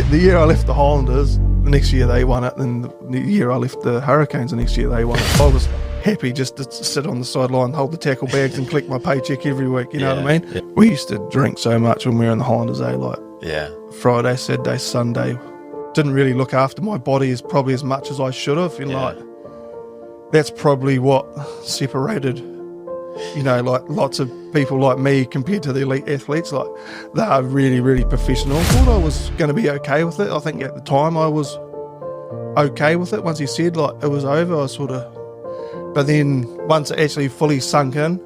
the year I left the Highlanders, the next year they won it, and the year I left the Hurricanes, the next year they won it. I was happy just to sit on the sideline, hold the tackle bags and collect my paycheck every week, you know what I mean? Yeah. We used to drink so much when we were in the Highlanders, like Friday, Saturday, Sunday. Didn't really look after my body as probably as much as I should have, and like that's probably what separated, you know, like lots of people like me compared to the elite athletes. Like they are really, really professional. I thought I was going to be okay with it. I think at the time I was okay with it. Once he said like it was over, I sort of, but then once it actually fully sunk in,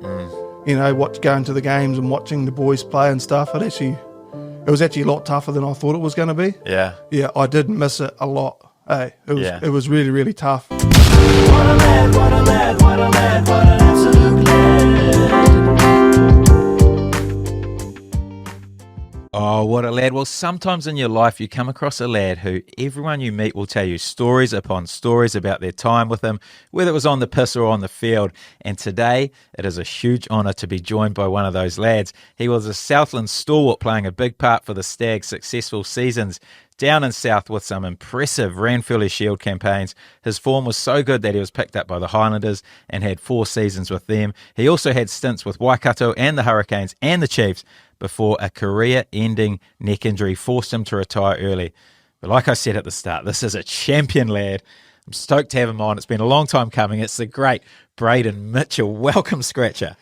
you know, going to the games and watching the boys play and stuff, it was actually a lot tougher than I thought it was going to be. Yeah, I did miss it a lot. Hey, it was really, really tough. What a lad, what a lad, what a lad, what an absolute lad. Oh, what a lad. Well, sometimes in your life you come across a lad who everyone you meet will tell you stories upon stories about their time with him, whether it was on the piss or on the field. And today it is a huge honour to be joined by one of those lads. He was a Southland stalwart, playing a big part for the Stags' successful seasons down in South with some impressive Ranfurly Shield campaigns. His form was so good that he was picked up by the Highlanders and had 4 seasons with them. He also had stints with Waikato and the Hurricanes and the Chiefs before a career-ending neck injury forced him to retire early. But like I said at the start, this is a champion lad. I'm stoked to have him on. It's been a long time coming. It's the great Brayden Mitchell. Welcome, Scratcher.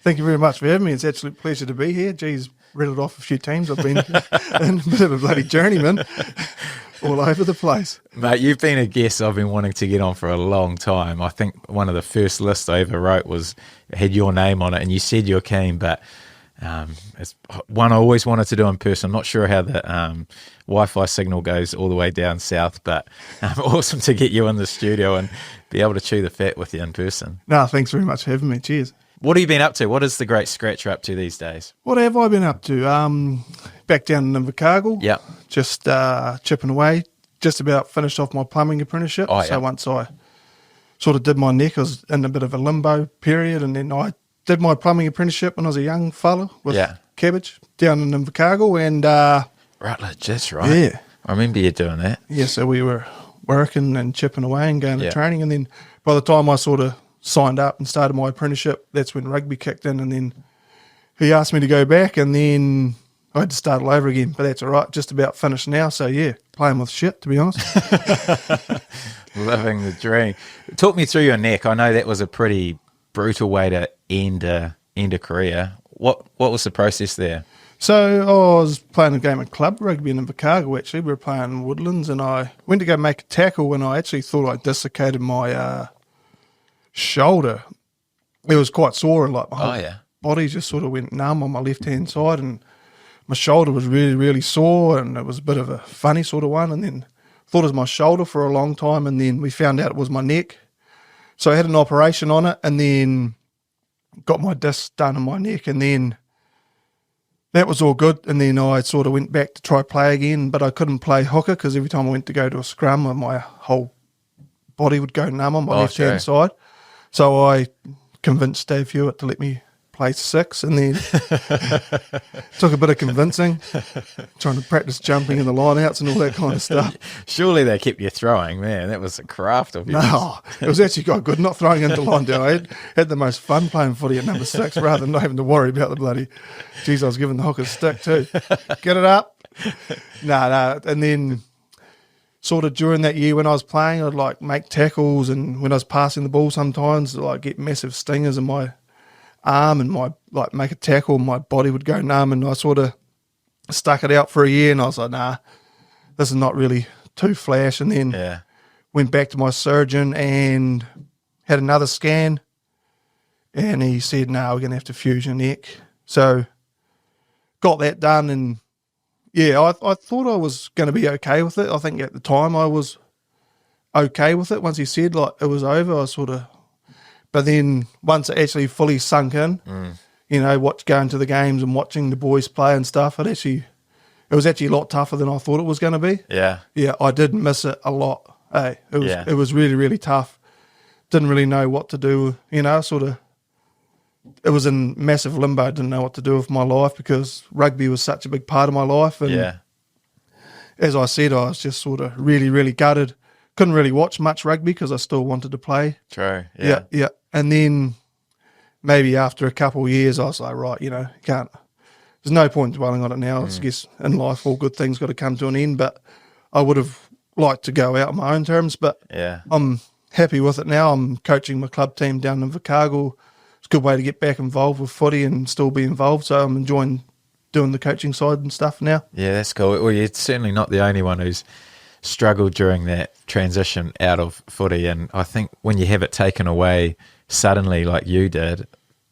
Thank you very much for having me. It's an absolute pleasure to be here. Geez, rattled off a few teams. I've been in a bit of a bloody journeyman all over the place. Mate, you've been a guest I've been wanting to get on for a long time. I think one of the first lists I ever wrote had your name on it, and you said you're keen, but it's one I always wanted to do in person. I'm not sure how the Wi-Fi signal goes all the way down south, but awesome to get you in the studio and be able to chew the fat with you in person. No, thanks very much for having me. Cheers. What have you been up to? What is the great Scratcher up to these days? What have I been up to? Back down in Invercargill. Yeah. Just chipping away. Just about finished off my plumbing apprenticeship. So once I sort of did my neck, I was in a bit of a limbo period, and then I did my plumbing apprenticeship when I was a young fella with Cabbage down in Invercargill, and Rutledge, that's right. Yeah. I remember you doing that. Yeah, so we were working and chipping away and going to training, and then by the time I sort of signed up and started my apprenticeship, that's when rugby kicked in, and then he asked me to go back, and then I had to start all over again, but that's all right, just about finished now, so yeah, playing with shit, to be honest. Living the dream. Talk me through your neck. I know that was a pretty brutal way to end a career. What was the process there? So I was playing a game of club rugby in Invercargill, actually. We were playing Woodlands, and I went to go make a tackle, and I actually thought I dislocated my shoulder. It was quite sore, and like my whole body just sort of went numb on my left-hand side, and my shoulder was really, really sore, and it was a bit of a funny sort of one, and then thought it was my shoulder for a long time, and then we found out it was my neck. So I had an operation on it, and then got my disc done in my neck, and then that was all good. And then I sort of went back to try play again, but I couldn't play hooker because every time I went to go to a scrum, my whole body would go numb on my left-hand side. So I convinced Dave Hewitt to let me play 6, and then took a bit of convincing, trying to practice jumping in the line-outs and all that kind of stuff. Surely they kept you throwing, man. That was a craft of yours. No, it was actually quite good, not throwing into line down. I had the most fun playing footy at number 6 rather than not having to worry about the bloody, geez, I was giving the hook a stick too. Get it up. No. And then sort of during that year when I was playing, I'd like make tackles, and when I was passing the ball sometimes, I'd like get massive stingers in my arm, and make a tackle, and my body would go numb, and I sort of stuck it out for a year, and I was like, nah, this is not really too flash. And then went back to my surgeon and had another scan, and he said, no, we're going to have to fuse your neck. So got that done, and I thought I was going to be okay with it. I think at the time I was okay with it. Once he said like it was over, I sort of, but then once it actually fully sunk in, you know, going to the games and watching the boys play and stuff, it was actually a lot tougher than I thought it was going to be. Yeah, I did miss it a lot. Hey, it was really, really tough. Didn't really know what to do. You know, sort of. It was in massive limbo. Didn't know what to do with my life because rugby was such a big part of my life. And as I said, I was just sort of really, really gutted. Couldn't really watch much rugby because I still wanted to play. True. Yeah. And then maybe after a couple of years, I was like, right, can't. There's no point dwelling on it now. I guess in life, all good things got to come to an end. But I would have liked to go out on my own terms. But I'm happy with it now. I'm coaching my club team down in Invercargill. It's a good way to get back involved with footy and still be involved. So I'm enjoying doing the coaching side and stuff now. Yeah, that's cool. Well, you're certainly not the only one who's struggled during that transition out of footy, and I think when you have it taken away suddenly like you did,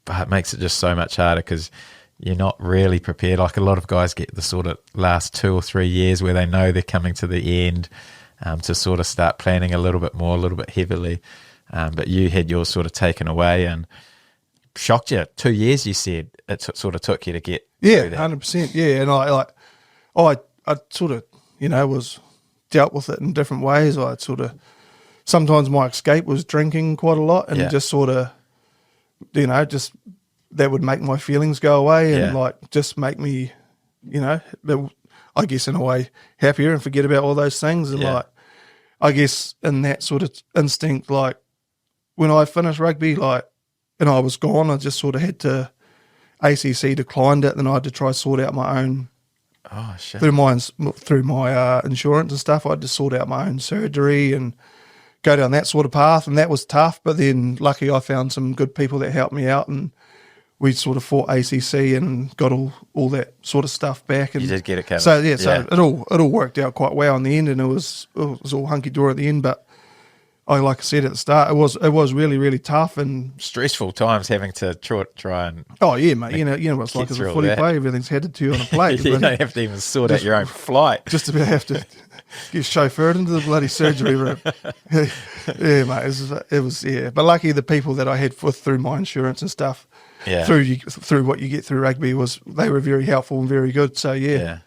it makes it just so much harder because you're not really prepared. Like a lot of guys get the sort of last 2 or 3 years where they know they're coming to the end to sort of start planning a little bit more, a little bit heavily, but you had yours sort of taken away and shocked you. 2 years, you said, it sort of took you to get through that. 100%. Yeah, and I sort of, was dealt with it in different ways. I sort of, sometimes my escape was drinking quite a lot and just sort of, just that would make my feelings go away and just make me, I guess in a way happier and forget about all those things. And I guess in that sort of instinct, like when I finished rugby, and I was gone, I just sort of had to, ACC declined it, then I had to try sort out my own. Oh shit! Through my insurance and stuff, I had to sort out my own surgery and go down that sort of path, and that was tough. But then, lucky, I found some good people that helped me out, and we sort of fought ACC and got all that sort of stuff back. And you did get it covered. So it all worked out quite well in the end, and it was all hunky dory at the end. But like I said at the start, it was really, really tough and stressful times having to try and. Oh yeah, mate. You know what it's like as a footy player. Everything's handed to you on a plate. You don't have to even sort out your own flight. Just about have to get chauffeured into the bloody surgery room. Yeah, mate. It was. But lucky the people that I had through my insurance and stuff. Yeah. Through what you get through rugby they were very helpful and very good. So yeah.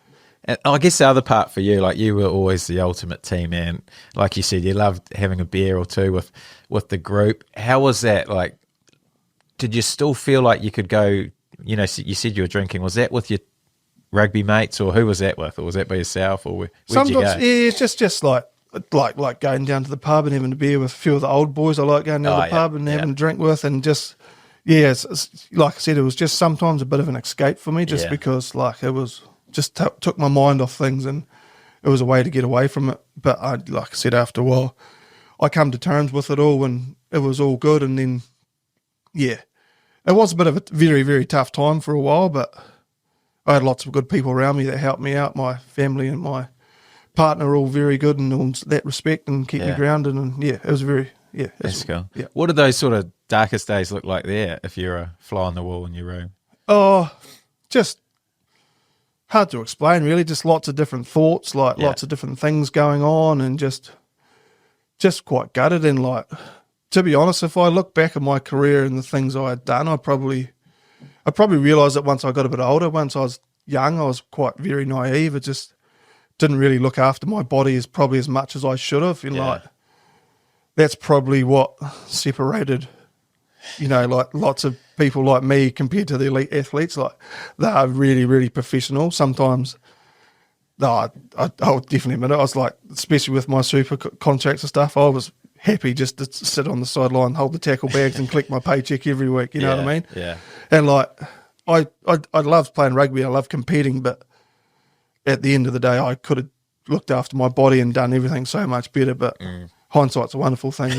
And I guess the other part for you, like you were always the ultimate team man. Like you said, you loved having a beer or two with the group. How was that? Like, did you still feel like you could go, you said you were drinking. Was that with your rugby mates or who was that with? Or was that by yourself or where'd you go? Yeah, it's just like going down to the pub and having a beer with a few of the old boys I like going down to the pub and having a drink with and just, it's, like I said, it was just sometimes a bit of an escape for me just because it was... just took my mind off things and it was a way to get away from it. But like I said, after a while, I come to terms with it all and it was all good. And then, it was a bit of a very, very tough time for a while, but I had lots of good people around me that helped me out. My family and my partner are all very good in all that respect and keep me grounded. And it was very, that's cool. Yeah. What did those sort of darkest days look like there if you're a fly on the wall in your room? Oh, just... hard to explain, really. Just lots of different thoughts, lots of different things going on, and just quite gutted. And to be honest, if I look back at my career and the things I had done, I probably realised that once I got a bit older. Once I was young, I was quite very naive. I just didn't really look after my body as much as I should have. And that's probably what separated. Lots of people like me compared to the elite athletes, they are really, really professional. Sometimes, I'll definitely admit it, I was especially with my super contracts and stuff, I was happy just to sit on the sideline, hold the tackle bags and collect my paycheck every week, you know what I mean? Yeah. And I loved playing rugby, I loved competing, but at the end of the day, I could have looked after my body and done everything so much better, but... hindsight's a wonderful thing.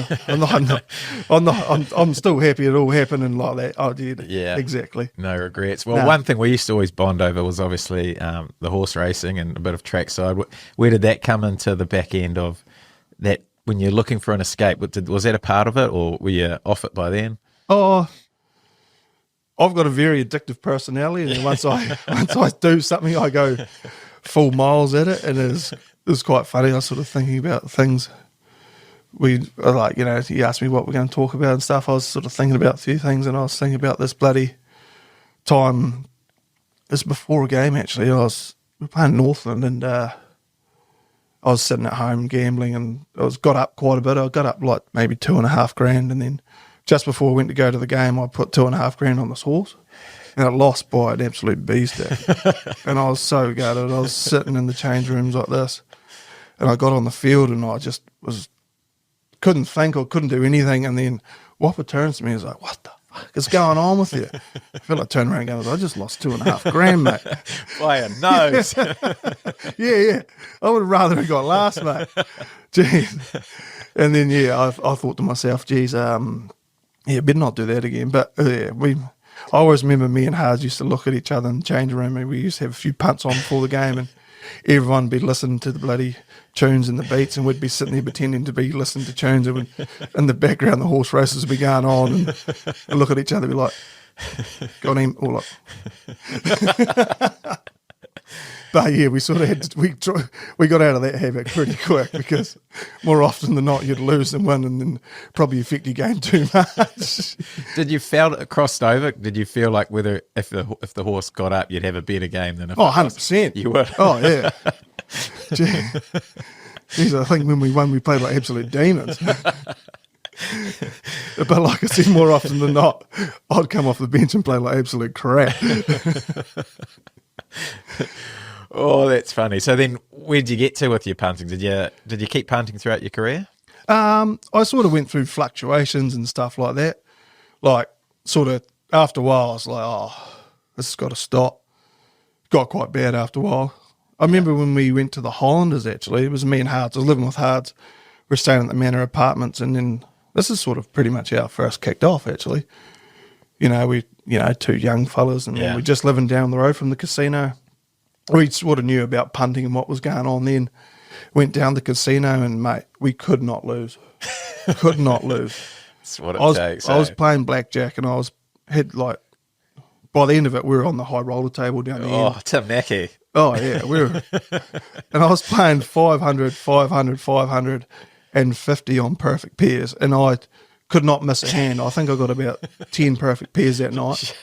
I'm still happy it all happened and like that. I did. Yeah, exactly. No regrets. Well, one thing we used to always bond over was obviously the horse racing and a bit of trackside. Where did that come into the back end of that? When you're looking for an escape, was that a part of it, or were you off it by then? Oh, I've got a very addictive personality, and once I do something, I go full miles at it, and it was quite funny. I was sort of thinking about things. You asked me what we're going to talk about and stuff. I was sort of thinking about a few things, and I was thinking about this bloody time. It's before a game, actually. We were playing Northland, and I was sitting at home gambling, and got up quite a bit. I got up maybe $2,500, and then just before I went to go to the game, I put $2,500 on this horse. and I lost by an absolute beefsteak. And I was so gutted. I was sitting in the change rooms like this, and I got on the field, and I just couldn't think or couldn't do anything. And then Whopper turns to me and is like, "What the fuck is going on with you?" I feel like turning around and goes, "I just lost $2,500, mate." By a nose. Yeah. I would have rather have got last, mate. Jeez. And then, I thought to myself, geez, better not do that again. But, I always remember me and Hards used to look at each other in the change room, and we used to have a few punts on before the game, and everyone would be listening to the bloody tunes and the beats, and we'd be sitting there pretending to be listening to tunes, and in the background the horse races would be going on, and look at each other and be like, got him, or like... But yeah, we sort of had to, we got out of that habit pretty quick, because more often than not you'd lose than win, and then probably affect your game too much. Did you feel it crossed over? Did you feel like whether if the horse got up, you'd have a better game than if 100%. You would? Oh, yeah. Jeez, I think when we won, we played like absolute demons. But like I said, more often than not, I'd come off the bench and play like absolute crap. Oh, that's funny. So then where did you get to with your punting? Did you keep punting throughout your career? I sort of went through fluctuations and stuff like that. Like, sort of, after a while, I was like, oh, this has got to stop. Got quite bad after a while. I remember when we went to the Highlanders, actually, it was me and Hards. I was living with Hards. We were staying at the Manor Apartments, and then this is sort of pretty much how it first kicked off, actually. We two young fellas, and then we just living down the road from the casino. We sort of knew about punting and what was going on then. Went down the casino, and, mate, we could not lose. Could not lose. That's what it takes. I was playing blackjack, and by the end of it, we were on the high roller table down the end. Oh, Tim Mackey. Oh, yeah, we were. And I was playing 500, 500, 500, and 50 on perfect pairs, and I could not miss a hand. I think I got about 10 perfect pairs that night.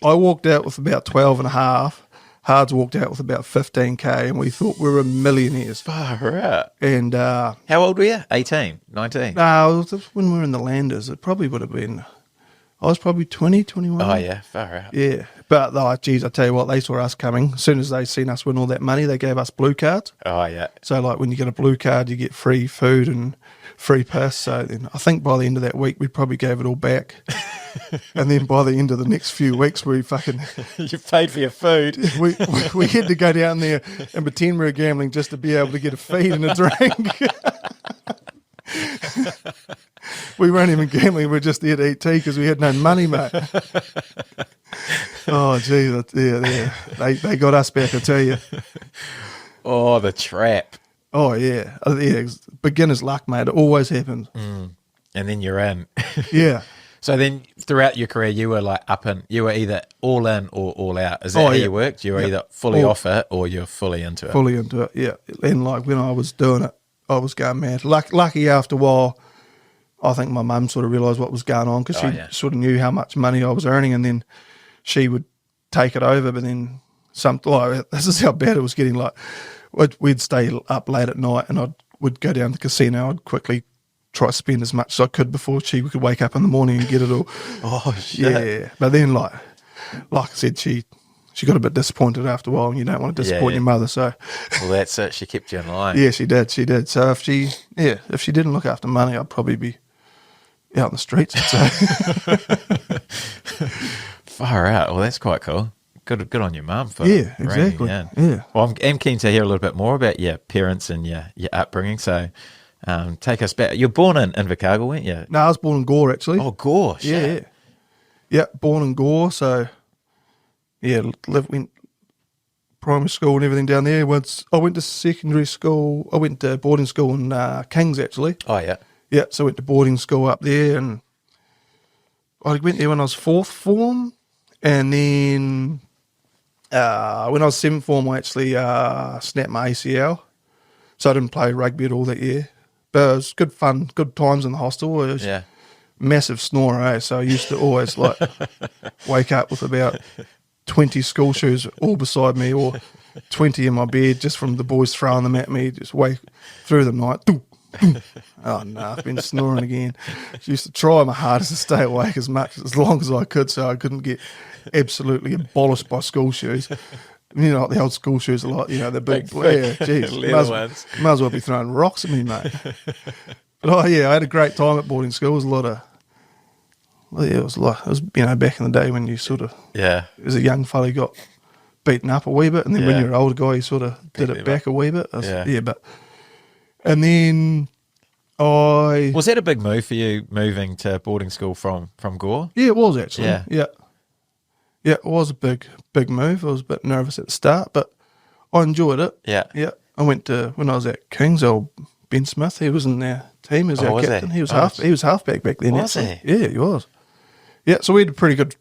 I walked out with about 12 and a half. Hards walked out with about 15K, and we thought we were millionaires. Far out. And how old were you? 18, 19? No, it was when we were in the Landers. It probably would have been, I was probably 20, 21. Oh, yeah, far out. Yeah. But, geez, I tell you what, they saw us coming. As soon as they seen us win all that money, they gave us blue cards. Oh, yeah. So, like, when you get a blue card, you get free food and free piss. So then I think by the end of that week, we probably gave it all back. And then by the end of the next few weeks, we fucking... You paid for your food. we had to go down there and pretend we were gambling just to be able to get a feed and a drink. We weren't even gambling. We were just there to eat tea because we had no money, mate. Oh, gee. Yeah. They got us back, I tell you. Oh, the trap. Oh, yeah. Beginner's luck, mate. It always happens. And then you're in. Yeah. So then throughout your career, you were like you were either all in or all out. Is that how you worked? You were either fully off it or you're fully into it? Fully into it, yeah. And like when I was doing it, I was going mad. Lucky after a while, I think my mum sort of realised what was going on because she sort of knew how much money I was earning, and then she would take it over. But then this is how bad it was getting. Like we'd stay up late at night, and would go down to the casino. I'd quickly try to spend as much as I could before she could wake up in the morning and get it all. Oh, shit. Yeah. But then, like I said, she got a bit disappointed after a while, and you don't want to disappoint your mother. So, well, that's it. She kept you in line. Yeah, she did. So if she didn't look after money, I'd probably be out in the streets. So. Far out. Well, that's quite cool. Good on your mum for exactly. Yeah. Well, I'm keen to hear a little bit more about your parents and your upbringing. So, take us back. You're born in Invercargill, weren't you? No, I was born in Gore, actually. Oh, Gore. Yeah, born in Gore. So, went primary school and everything down there. Once I went to secondary school, I went to boarding school in Kings, actually. Oh, yeah. Yeah, so I went to boarding school up there, and I went there when I was fourth form, and then when I was seventh form, I actually snapped my ACL, so I didn't play rugby at all that year. But it was good fun, good times in the hostel. It was massive snorer, so I used to always wake up with about 20 school shoes all beside me, or 20 in my bed just from the boys throwing them at me, just wake through the night. Oh no, I've been snoring again. She used to try my hardest to stay awake as long as I could, so I couldn't get absolutely abolished by school shoes. You know, like the old school shoes are like, you know, the big yeah, geez, leather ones. might as well be throwing rocks at me, mate. But I had a great time at boarding school. It was a lot of, it was you know, back in the day when you sort of, as a young fella, you got beaten up a wee bit, and then when you're an older guy, you sort of did it back a wee bit. And then Was that a big move for you, moving to boarding school from Gore? Yeah, it was actually. Yeah. Yeah, it was a big move. I was a bit nervous at the start, but I enjoyed it. Yeah. I went to, when I was at Kings, old Ben Smith, he was in their team, he was our captain. He was halfback back then. Was actually. he? Yeah, he was. Yeah, so we had a pretty good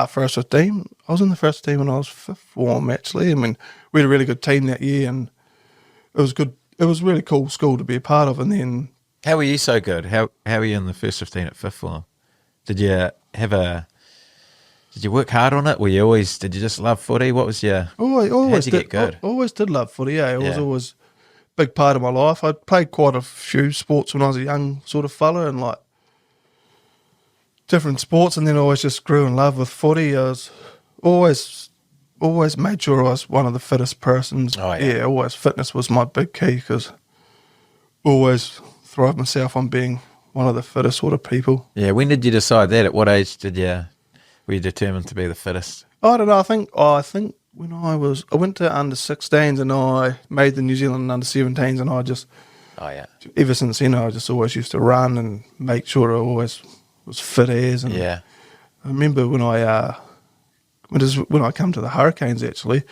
first team. I was in the first team when I was fifth form, actually. I mean, we had a really good team that year, and it was good. It was a really cool school to be a part of. And then, how were you so good? How were you in the first 15 at fifth form? Did you work hard on it? Did you just love footy? What was your? How'd you get good? I always did love footy. Yeah, it was always a big part of my life. I played quite a few sports when I was a young sort of fella, and like different sports, and then I always just grew in love with footy. I was always made sure I was one of the fittest persons. Always fitness was my big key, because always thrived myself on being one of the fittest sort of people. Yeah, when did you decide that? At what age were you determined to be the fittest? I don't know. I think when I went to under 16s, and I made the New Zealand under 17s, and I just ever since then I just always used to run and make sure I always was fit as. And I remember when I come to the Hurricanes actually,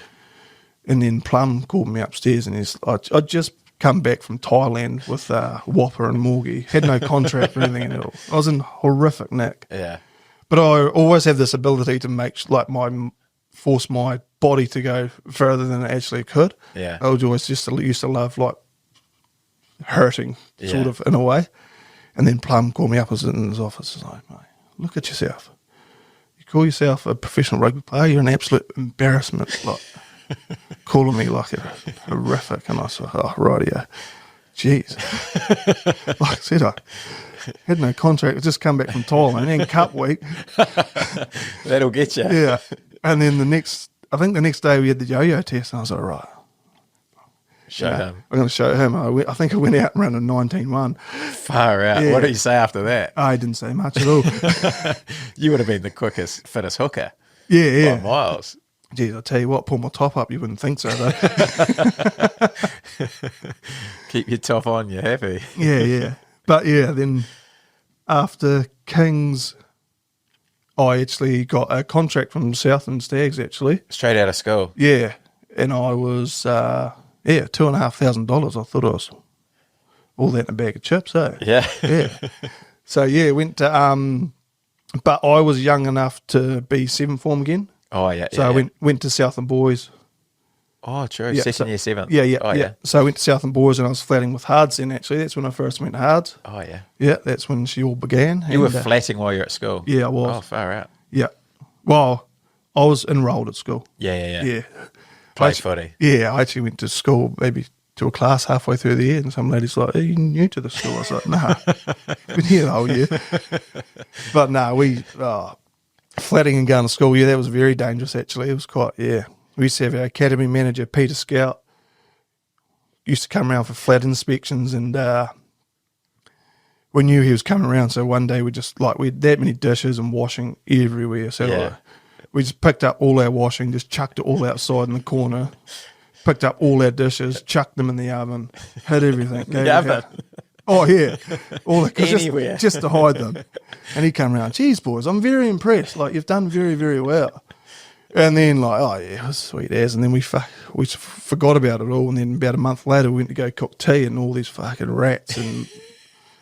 and then Plum called me upstairs, and I'd just come back from Thailand with Whopper and Morgie, had no contract or anything at all. I was in horrific nick. Yeah. But I always have this ability to force my body to go further than it actually could. Yeah. I was always used to love like hurting sort of in a way. And then Plum called me up. I was in his office. He's like, mate, look at yourself. You call yourself a professional rugby player, you're an absolute embarrassment. Like calling me like a horrific. And I said, oh, rightio. Jeez. Like I said, I had no contract. I just come back from Thailand and Cup week. That'll get you. Yeah. And then the next day we had the yo-yo test, and I was like, right. Show him. I'm going to show him. I think I went out and ran a 19-1. Far out. Yeah. What did you say after that? I didn't say much at all. You would have been the quittest, fittest hooker. Yeah. By miles. Geez, I'll tell you what, pull my top up, you wouldn't think so, though. Keep your top on, you're happy. Yeah. But yeah, then after Kings, I actually got a contract from Southland Stags, actually. Straight out of school. Yeah. And I was, $2,500. I thought I was all that in a bag of chips, eh? Yeah. Yeah. So, went to, but I was young enough to be seventh form again. Oh, yeah. So I went to Southland Boys. Oh, true. Yeah, Second year, seventh. Yeah. Oh, yeah. So I went to Southland Boys, and I was flatting with Hards then, actually. That's when I first went to Hards. Oh, yeah. Yeah, that's when she all began. You were flatting while you were at school? Yeah, I was. Oh, far out. Yeah. Well, I was enrolled at school. Yeah. Played footy. Yeah, I actually went to school, maybe to a class halfway through the year, and some lady's like, are you new to the school? I was like, nah, been here the whole year. But no, flatting and going to school, that was very dangerous, actually. It was quite, We used to have our academy manager, Peter Scout, used to come around for flat inspections, and we knew he was coming around, so one day we had that many dishes and washing everywhere, so we just picked up all our washing, just chucked it all outside in the corner, picked up all our dishes, chucked them in the oven, hid everything. The oven? Oh, yeah. All the, Anywhere. just to hide them. And he came around, geez, boys, I'm very impressed. Like, you've done very, very well. And then, like, oh, yeah, it was sweet as. And then we forgot about it all. And then about a month later, we went to go cook tea, and all these fucking rats and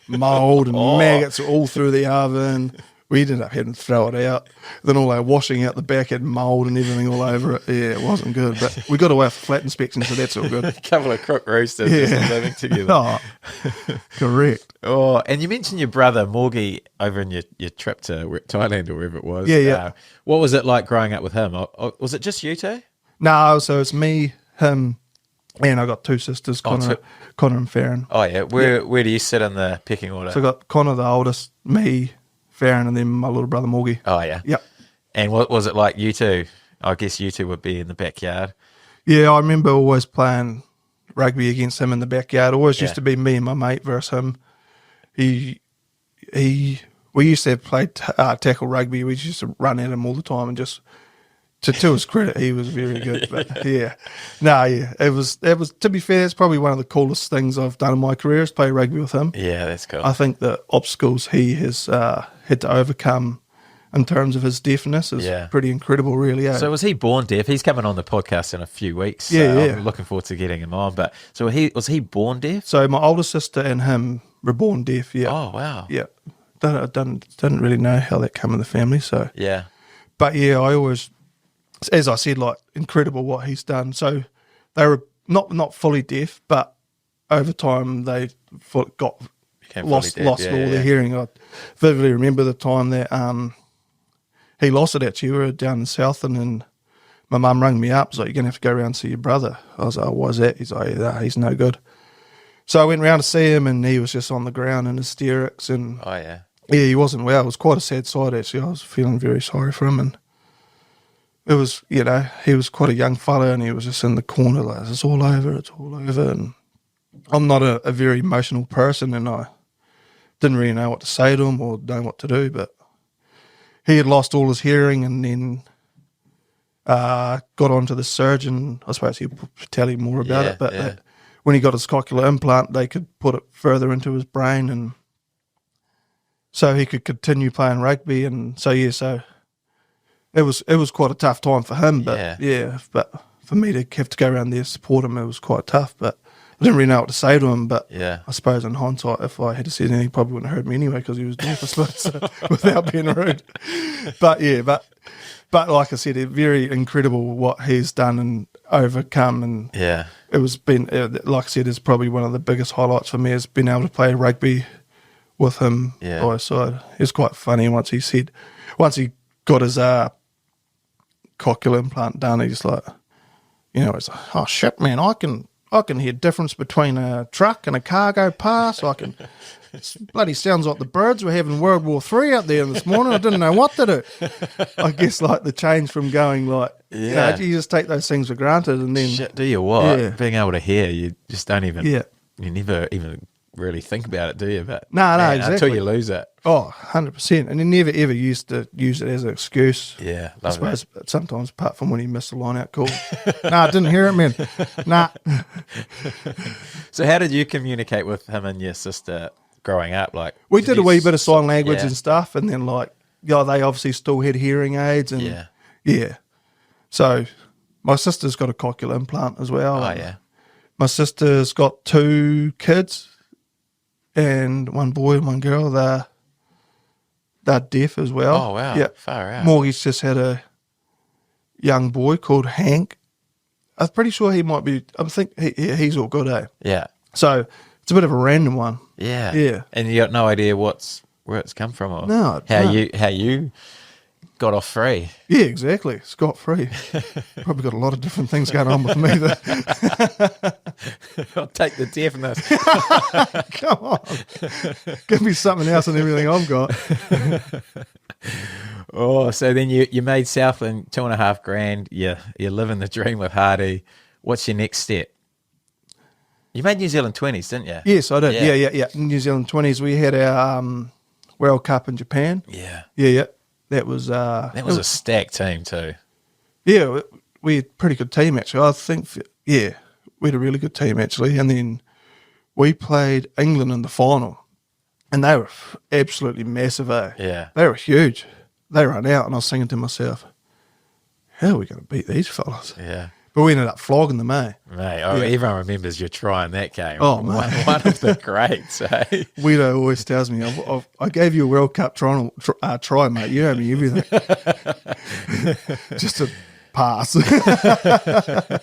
mould and maggots all through the oven. We ended up having to throw it out. Then all our washing out the back had mould and everything all over it. Yeah, it wasn't good. But we got away for flat inspection, so that's all good. A couple of crook roosters just living together. Oh, correct. Oh, and you mentioned your brother, Morgie, over in your trip to Thailand or wherever it was. Yeah. What was it like growing up with him? Was it just you two? No, so it's me, him, And I got two sisters, Connor and Farron. Oh, yeah. Where do you sit in the pecking order? So I got Connor, the oldest, me, Farron, and then my little brother, Morgie. Oh, yeah. Yep. And what was it like, you two? I guess you two would be in the backyard. Yeah, I remember always playing rugby against him in the backyard. Always used to be me and my mate versus him. We used to play tackle rugby. We used to run at him all the time, and just to his credit, he was very good. But it was to be fair, it's probably one of the coolest things I've done in my career is play rugby with him. Yeah, that's cool. I think the obstacles he has had to overcome in terms of his deafness is pretty incredible, really. So was he born deaf? He's coming on the podcast in a few weeks. I'm looking forward to getting him on. But so was he born deaf? So my older sister and him were born deaf. Yeah. Oh wow. Yeah. Didn't really know how that came in the family. So yeah. But yeah, I always, as I said, like incredible what he's done. So they were not fully deaf, but over time they lost all their hearing. I vividly remember the time that he lost it. Actually, we were down in South, and then my mum rang me up. She's like, "You're gonna have to go around and see your brother." I was like, "Oh, why's that?" He's like, "Nah, he's no good." So I went round to see him, and he was just on the ground in hysterics. And he wasn't well. It was quite a sad sight, actually. I was feeling very sorry for him, and it was, he was quite a young fella, and he was just in the corner like, "It's all over, it's all over." And I'm not a very emotional person, and I didn't really know what to say to him or know what to do, but he had lost all his hearing, and then got on to the surgeon. I suppose he'll tell you more about it, but when he got his cochlear implant, they could put it further into his brain, and so he could continue playing rugby. And so it was quite a tough time for him, but but for me to have to go around there and support him, it was quite tough. But I didn't really know what to say to him, but I suppose in hindsight, if I had to say anything, he probably wouldn't have heard me anyway because he was deaf, I suppose, so, without being rude. But like I said, it's very incredible what he's done and overcome. And it was like I said, it's probably one of the biggest highlights for me is being able to play rugby with him by his side. It's quite funny once he got his cochlear implant done, he's like, it's like, "Oh shit, man, I can hear difference between a truck and a car go past. It bloody sounds like the birds were having World War III out there this morning. I didn't know what to do." I guess like the change from going like, you just take those things for granted, and then do you what? Being able to hear, you just don't even, you never even really think about it, do you? But no, exactly. Until you lose it. Oh, 100%. And he never ever used to use it as an excuse. Yeah, I suppose sometimes, apart from when he missed the line out call. I didn't hear it, man. Nah. So how did you communicate with him and your sister growing up? Like, we did a wee bit of sign language and stuff, and then they obviously still had hearing aids, and so my sister's got a cochlear implant as well. Oh yeah. My sister's got 2 kids, and one boy and one girl. They're deaf as well. Oh wow. Yeah. Far out. Morgie's just had a young boy called Hank. I'm pretty sure he might be. I think he's all good, eh? Yeah. So it's a bit of a random one. Yeah. Yeah. And you got no idea where it's come from, or No. how you got off free. Yeah, exactly. Scot free. Probably got a lot of different things going on with me. I'll take the deafness. Come on. Give me something else than everything I've got. Oh, so then you made Southland $2,500. You're living the dream with Hardy. What's your next step? You made New Zealand 20s, didn't you? Yes, I did. Yeah. New Zealand 20s. We had our World Cup in Japan. Yeah. Yeah. That was a stacked team too. Yeah, we had a pretty good team actually. I think we had a really good team actually. And then we played England in the final, and they were absolutely massive. Yeah, they were huge. They ran out, and I was thinking to myself, "How are we going to beat these fellas?" Yeah. But we ended up flogging them, eh? Mate, everyone remembers you trying that game. Oh, mate. One of the greats, eh? Guido always tells me, I gave you a World Cup try, mate. You owe me everything. Just a pass. That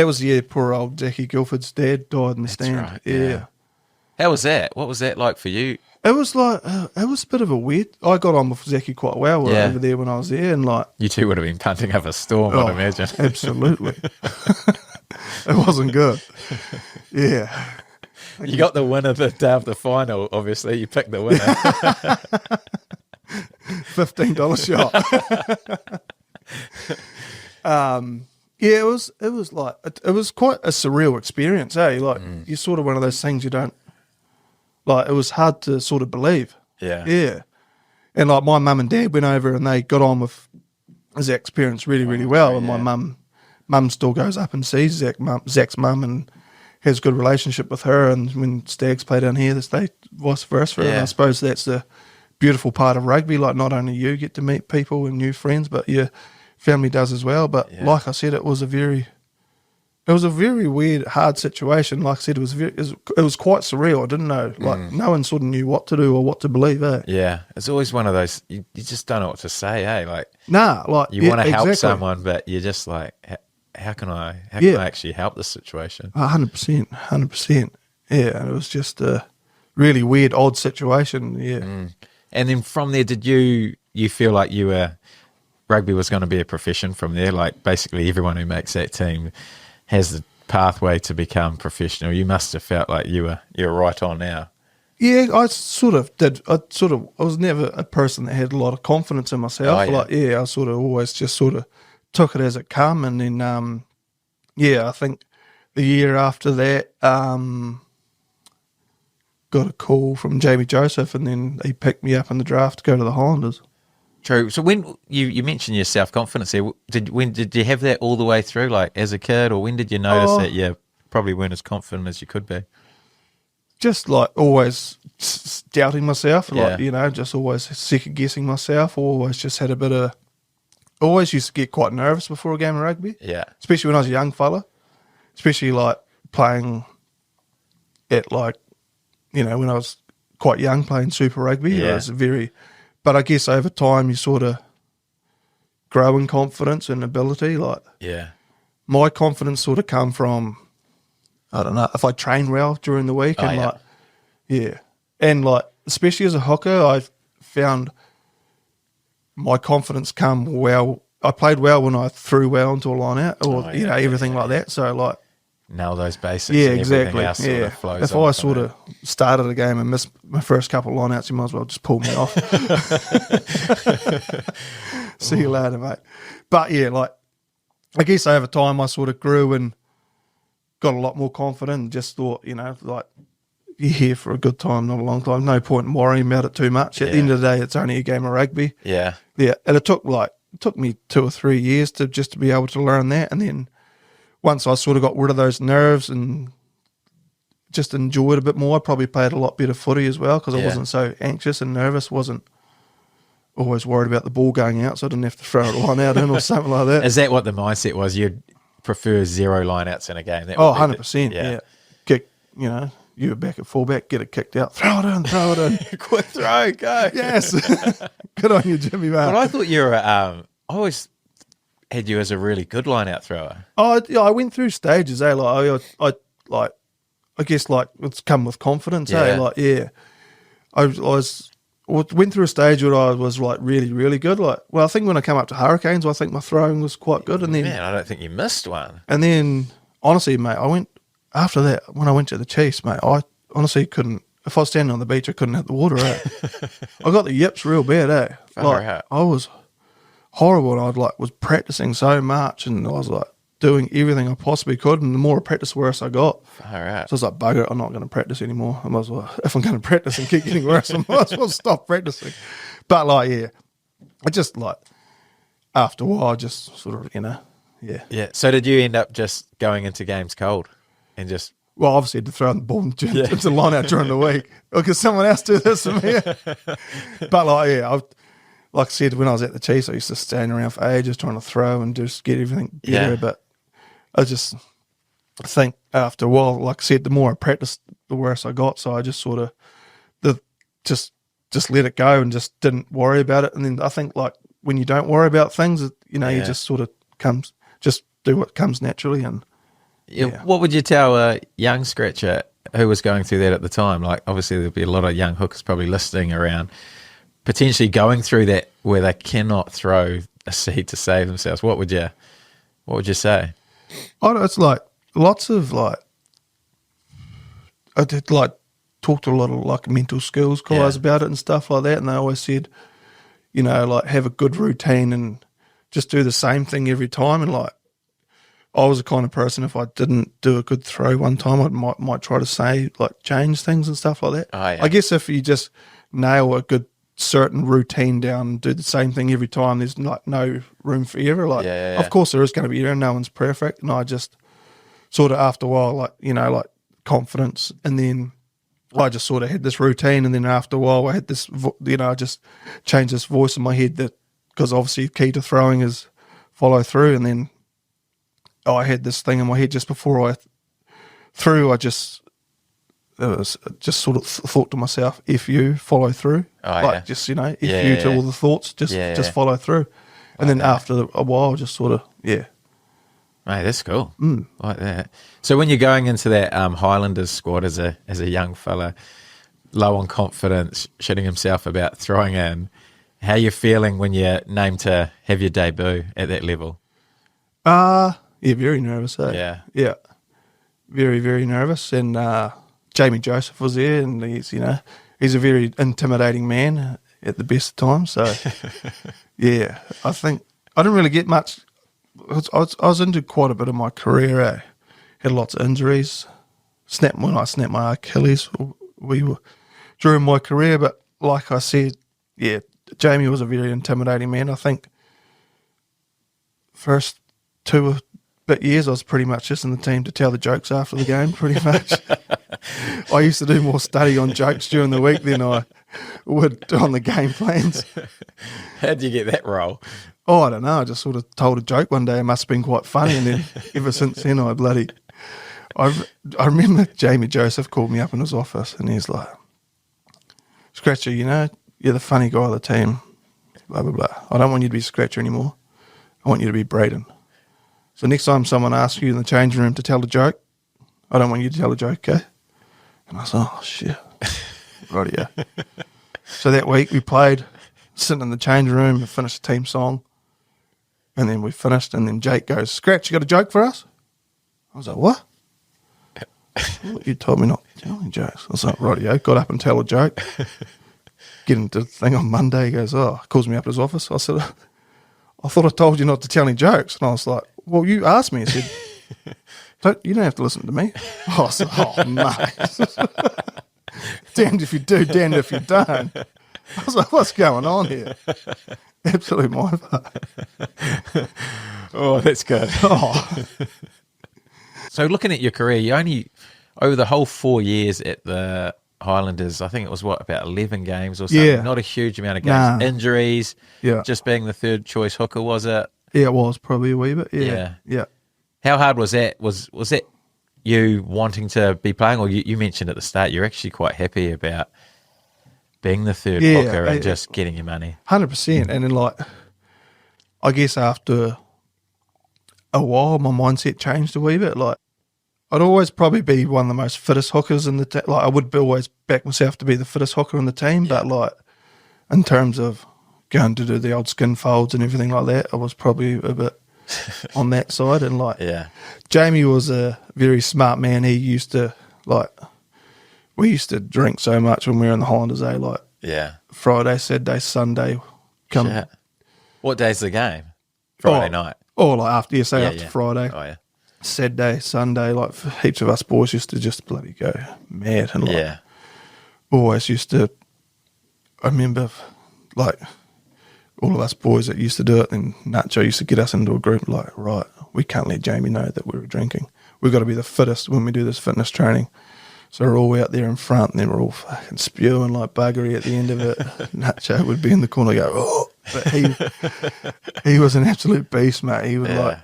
was poor old Jackie Guilford's dad died in the stand. Right, yeah. How was that? What was that like for you? It was like, it was a bit of a weird. I got on with Zachy quite well Yeah. over there when I was there, and like, You two would have been punting up a storm, I'd imagine. Absolutely. It wasn't good. Yeah. You got the winner the day of the final, obviously. You picked the winner. $15 shot. Yeah, it was like, it was quite a surreal experience, eh? Like, you're sort of one of those things you don't, like, it was hard to sort of believe. Yeah. Yeah. And like my mum and dad went over and they got on with Zach's parents really, really well. And my mum still goes up and sees Zach's mum and has a good relationship with her. And when Stags play down here, they vice versa. And I suppose that's the beautiful part of rugby. Like, not only you get to meet people and new friends, but your family does as well. But like I said, it was a very weird, hard situation. Like I said, it was quite surreal. I didn't know, like, no one sort of knew what to do or what to believe, eh? Yeah, it's always one of those, you just don't know what to say, eh? Like, nah, like, you want to help exactly. someone, but you're just like, how can I actually help this situation? 100%. Yeah, and it was just a really weird, odd situation, yeah. And then from there, did you feel like rugby was going to be a profession from there? Like, basically everyone who makes that team has the pathway to become professional. You must have felt like you're right on now. Yeah, I sort of did. I was never a person that had a lot of confidence in myself. I sort of always just sort of took it as it come. And then, I think the year after that, got a call from Jamie Joseph, and then he picked me up in the draft to go to the Highlanders. True. So when you mentioned your self-confidence there, when did you have that all the way through, like as a kid, or when did you notice that you probably weren't as confident as you could be? Just like always doubting myself, like, just always second guessing myself, always just had always used to get quite nervous before a game of rugby. Yeah. Especially when I was a young fella, especially like playing at like, when I was quite young playing Super Rugby. Yeah. It was but I guess over time you sort of grow in confidence and ability. Like, my confidence sort of come from, I don't know, if I train well during the week and like, especially as a hooker, I've found my confidence come well. I played well when I threw well into a line out, or everything like that. So like, nail those basics. Yeah, and exactly. else sort of flows if I sort of started a game and missed my first couple of line outs, you might as well just pull me off. See you later, mate. But yeah, like, I guess over time I sort of grew and got a lot more confident and just thought, like, you're here for a good time, not a long time. No point in worrying about it too much. At the end of the day, it's only a game of rugby. Yeah. Yeah. And it took me 2 or 3 years to be able to learn that. And then once I sort of got rid of those nerves and just enjoyed a bit more, I probably played a lot better footy as well, because I wasn't so anxious and nervous, wasn't always worried about the ball going out, so I didn't have to throw a line out in or something like that. Is that what the mindset was? You'd prefer 0 line outs in a game? That 100%. Yeah. Kick, you were back at fullback, get it kicked out, throw it in. Quick throw, go. Yes. Good on you, Jimmy, mate. But I thought you were, I always had you as a really good line out thrower. I went through stages, like, I guess, like, it's come with confidence, like, I went through a stage where I was like really, really good. Like, well, I think when I came up to Hurricanes, I think my throwing was quite good. And then, man, I don't think you missed one. And then, honestly, mate, after that, when I went to the Chiefs, mate, I honestly couldn't. If I was standing on the beach, I couldn't hit the water. I got the yips real bad. I was horrible, and was practicing so much, and I was like doing everything I possibly could. And the more I practiced, the worse I got. So I was like, bugger it, I'm not going to practice anymore. I might as well, if I'm going to practice and keep getting worse, I might as well stop practicing. But I just after a while, I just sort of, Yeah. So did you end up just going into games cold and just? Well, obviously had to throw the ball into the line out during the week. Or could someone else do this for me? But like I said, when I was at the Chiefs, I used to stand around for ages trying to throw and just get everything better. Yeah. But I just think after a while, like I said, the more I practiced, the worse I got. So I just sort of just let it go and just didn't worry about it. And then I think, like, when you don't worry about things, you just sort of just do what comes naturally. And what would you tell a young scratcher who was going through that at the time? Like, obviously, there'd be a lot of young hookers probably listening around, potentially going through that where they cannot throw a seed to save themselves. What would you say? I don't know, it's like lots of like, I did like talk to a lot of like mental skills guys about it and stuff like that, and they always said, you know, like have a good routine and just do the same thing every time. And like, I was the kind of person, if I didn't do a good throw one time, I might try to say like change things and stuff like that. Oh, yeah. I guess if you just nail a good certain routine down and do the same thing every time, there's like no room for error. Like, of course there is going to be error. No one's perfect. And I just sort of after a while, like, you know, like confidence. And then I just sort of had this routine. And then after a while I had this, you know, I just changed this voice in my head that, because obviously key to throwing is follow through. And then I had this thing in my head just before I threw, I just sort of thought to myself, if you follow through, just, you know, if you to all the thoughts, just follow through. And then after a while, just sort of, Mate, that's cool. Like that. So when you're going into that Highlanders squad as a young fella, low on confidence, shitting himself about throwing in, how you feeling when you're named to have your debut at that level? Yeah, very nervous, eh? Yeah. Very, very nervous. And Jamie Joseph was there, and he's a very intimidating man at the best of times. So, yeah, I think I didn't really get much. I was into quite a bit of my career, eh? Had lots of injuries. When I snapped my Achilles, during my career. But like I said, yeah, Jamie was a very intimidating man. I think first 2 bit years I was pretty much just in the team to tell the jokes after the game, pretty much. I used to do more study on jokes during the week than I would on the game plans. How'd you get that role? Oh, I don't know. I just sort of told a joke one day. It must have been quite funny. And then ever since then, I remember Jamie Joseph called me up in his office and he's like, Scratcher, you know, you're the funny guy of the team, blah, blah, blah. I don't want you to be Scratcher anymore. I want you to be Brayden. So next time someone asks you in the changing room to tell a joke, I don't want you to tell a joke, okay? And I said, oh, shit. Right, yeah. So that week we played, sitting in the changing room, we finished the team song, and then we finished, and then Jake goes, Scratch, you got a joke for us? I was like, what? Well, you told me not to tell any jokes. I was like, right, yeah. Got up and tell a joke. Get into the thing on Monday. He goes, calls me up to his office. I said, I thought I told you not to tell any jokes. And I was like, well, you asked me. I said, you don't have to listen to me. I was like, oh, mate. Damned if you do, damned if you don't. I was like, what's going on here? Absolute mindfuck. Oh, that's good. Oh. So looking at your career, you only, over the whole 4 years at the Highlanders, I think it was about 11 games or something. Yeah. Not a huge amount of games. Nah. Injuries. Yeah. Just being the third choice hooker, was it? Yeah, it was probably a wee bit. Yeah. How hard was that? Was that you wanting to be playing, or you mentioned at the start you're actually quite happy about being the third hooker and just getting your money? 100%. And then, like, I guess after a while, my mindset changed a wee bit. Like, I'd always probably be one of the most fittest hookers in the team. Like, I would always back myself to be the fittest hooker in the team, but, like, in terms of going to do the old skin folds and everything like that, I was probably a bit on that side. And, like, Jamie was a very smart man. He used to, like, we used to drink so much when we were in the Highlanders, like, Friday, Saturday, Sunday. Shit. What day's the game? Friday night? Or, like, after Friday. Oh, yeah. Saturday, Sunday, like, heaps of us boys used to just bloody go mad. And, like, always used to, I remember, like, all of us boys that used to do it, and Nacho used to get us into a group, like, right, we can't let Jamie know that we were drinking. We've got to be the fittest when we do this fitness training. So we're all out there in front, and then we're all fucking spewing like buggery at the end of it. Nacho would be in the corner go, oh. But he was an absolute beast, mate. He was like,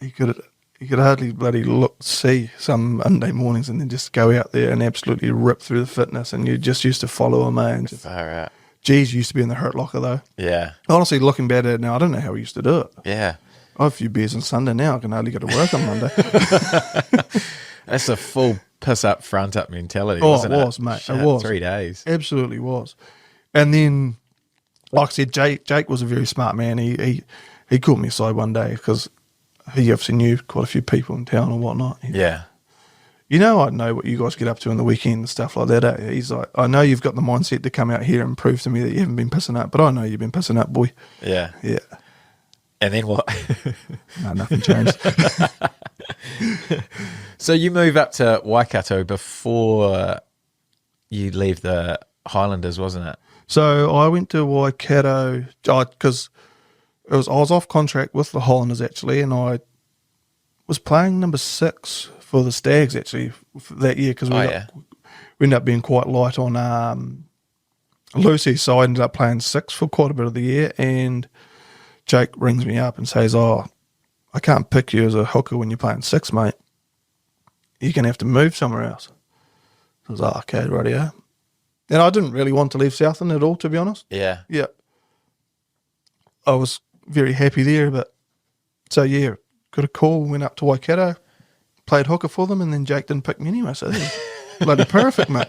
he could hardly bloody see some Monday mornings and then just go out there and absolutely rip through the fitness, and you just used to follow him, mate. Just, far out. G's used to be in the hurt locker, though. Yeah. Honestly, looking back at it now, I don't know how he used to do it. Yeah. I have a few beers on Sunday now. I can hardly go to work on Monday. That's a full piss up, front up mentality, Oh, wasn't it was, mate. Shit, It was. 3 days. Absolutely was. And then, like I said, Jake was a very smart man. He called me aside one day because he obviously knew quite a few people in town and whatnot. Yeah. You know, I know what you guys get up to in the weekend and stuff like that. Eh? He's like, I know you've got the mindset to come out here and prove to me that you haven't been pissing up, but I know you've been pissing up, boy. Yeah. Yeah. And then what? No, nothing changed. So you move up to Waikato before you leave the Highlanders, wasn't it? So I went to Waikato because I was off contract with the Highlanders actually, and I was playing number 6 for the Stags actually for that year because we ended up being quite light on Lucy, so I ended up playing 6 for quite a bit of the year. And Jake rings me up and says, "Oh, I can't pick you as a hooker when you're playing 6, mate. You're gonna have to move somewhere else." I was like, "Okay, rightio." And I didn't really want to leave Southland at all, to be honest. Yeah. Yeah. I was very happy there, but so yeah, got a call, went up to Waikato, played hooker for them, and then Jake didn't pick me anyway, so that was bloody perfect, mate.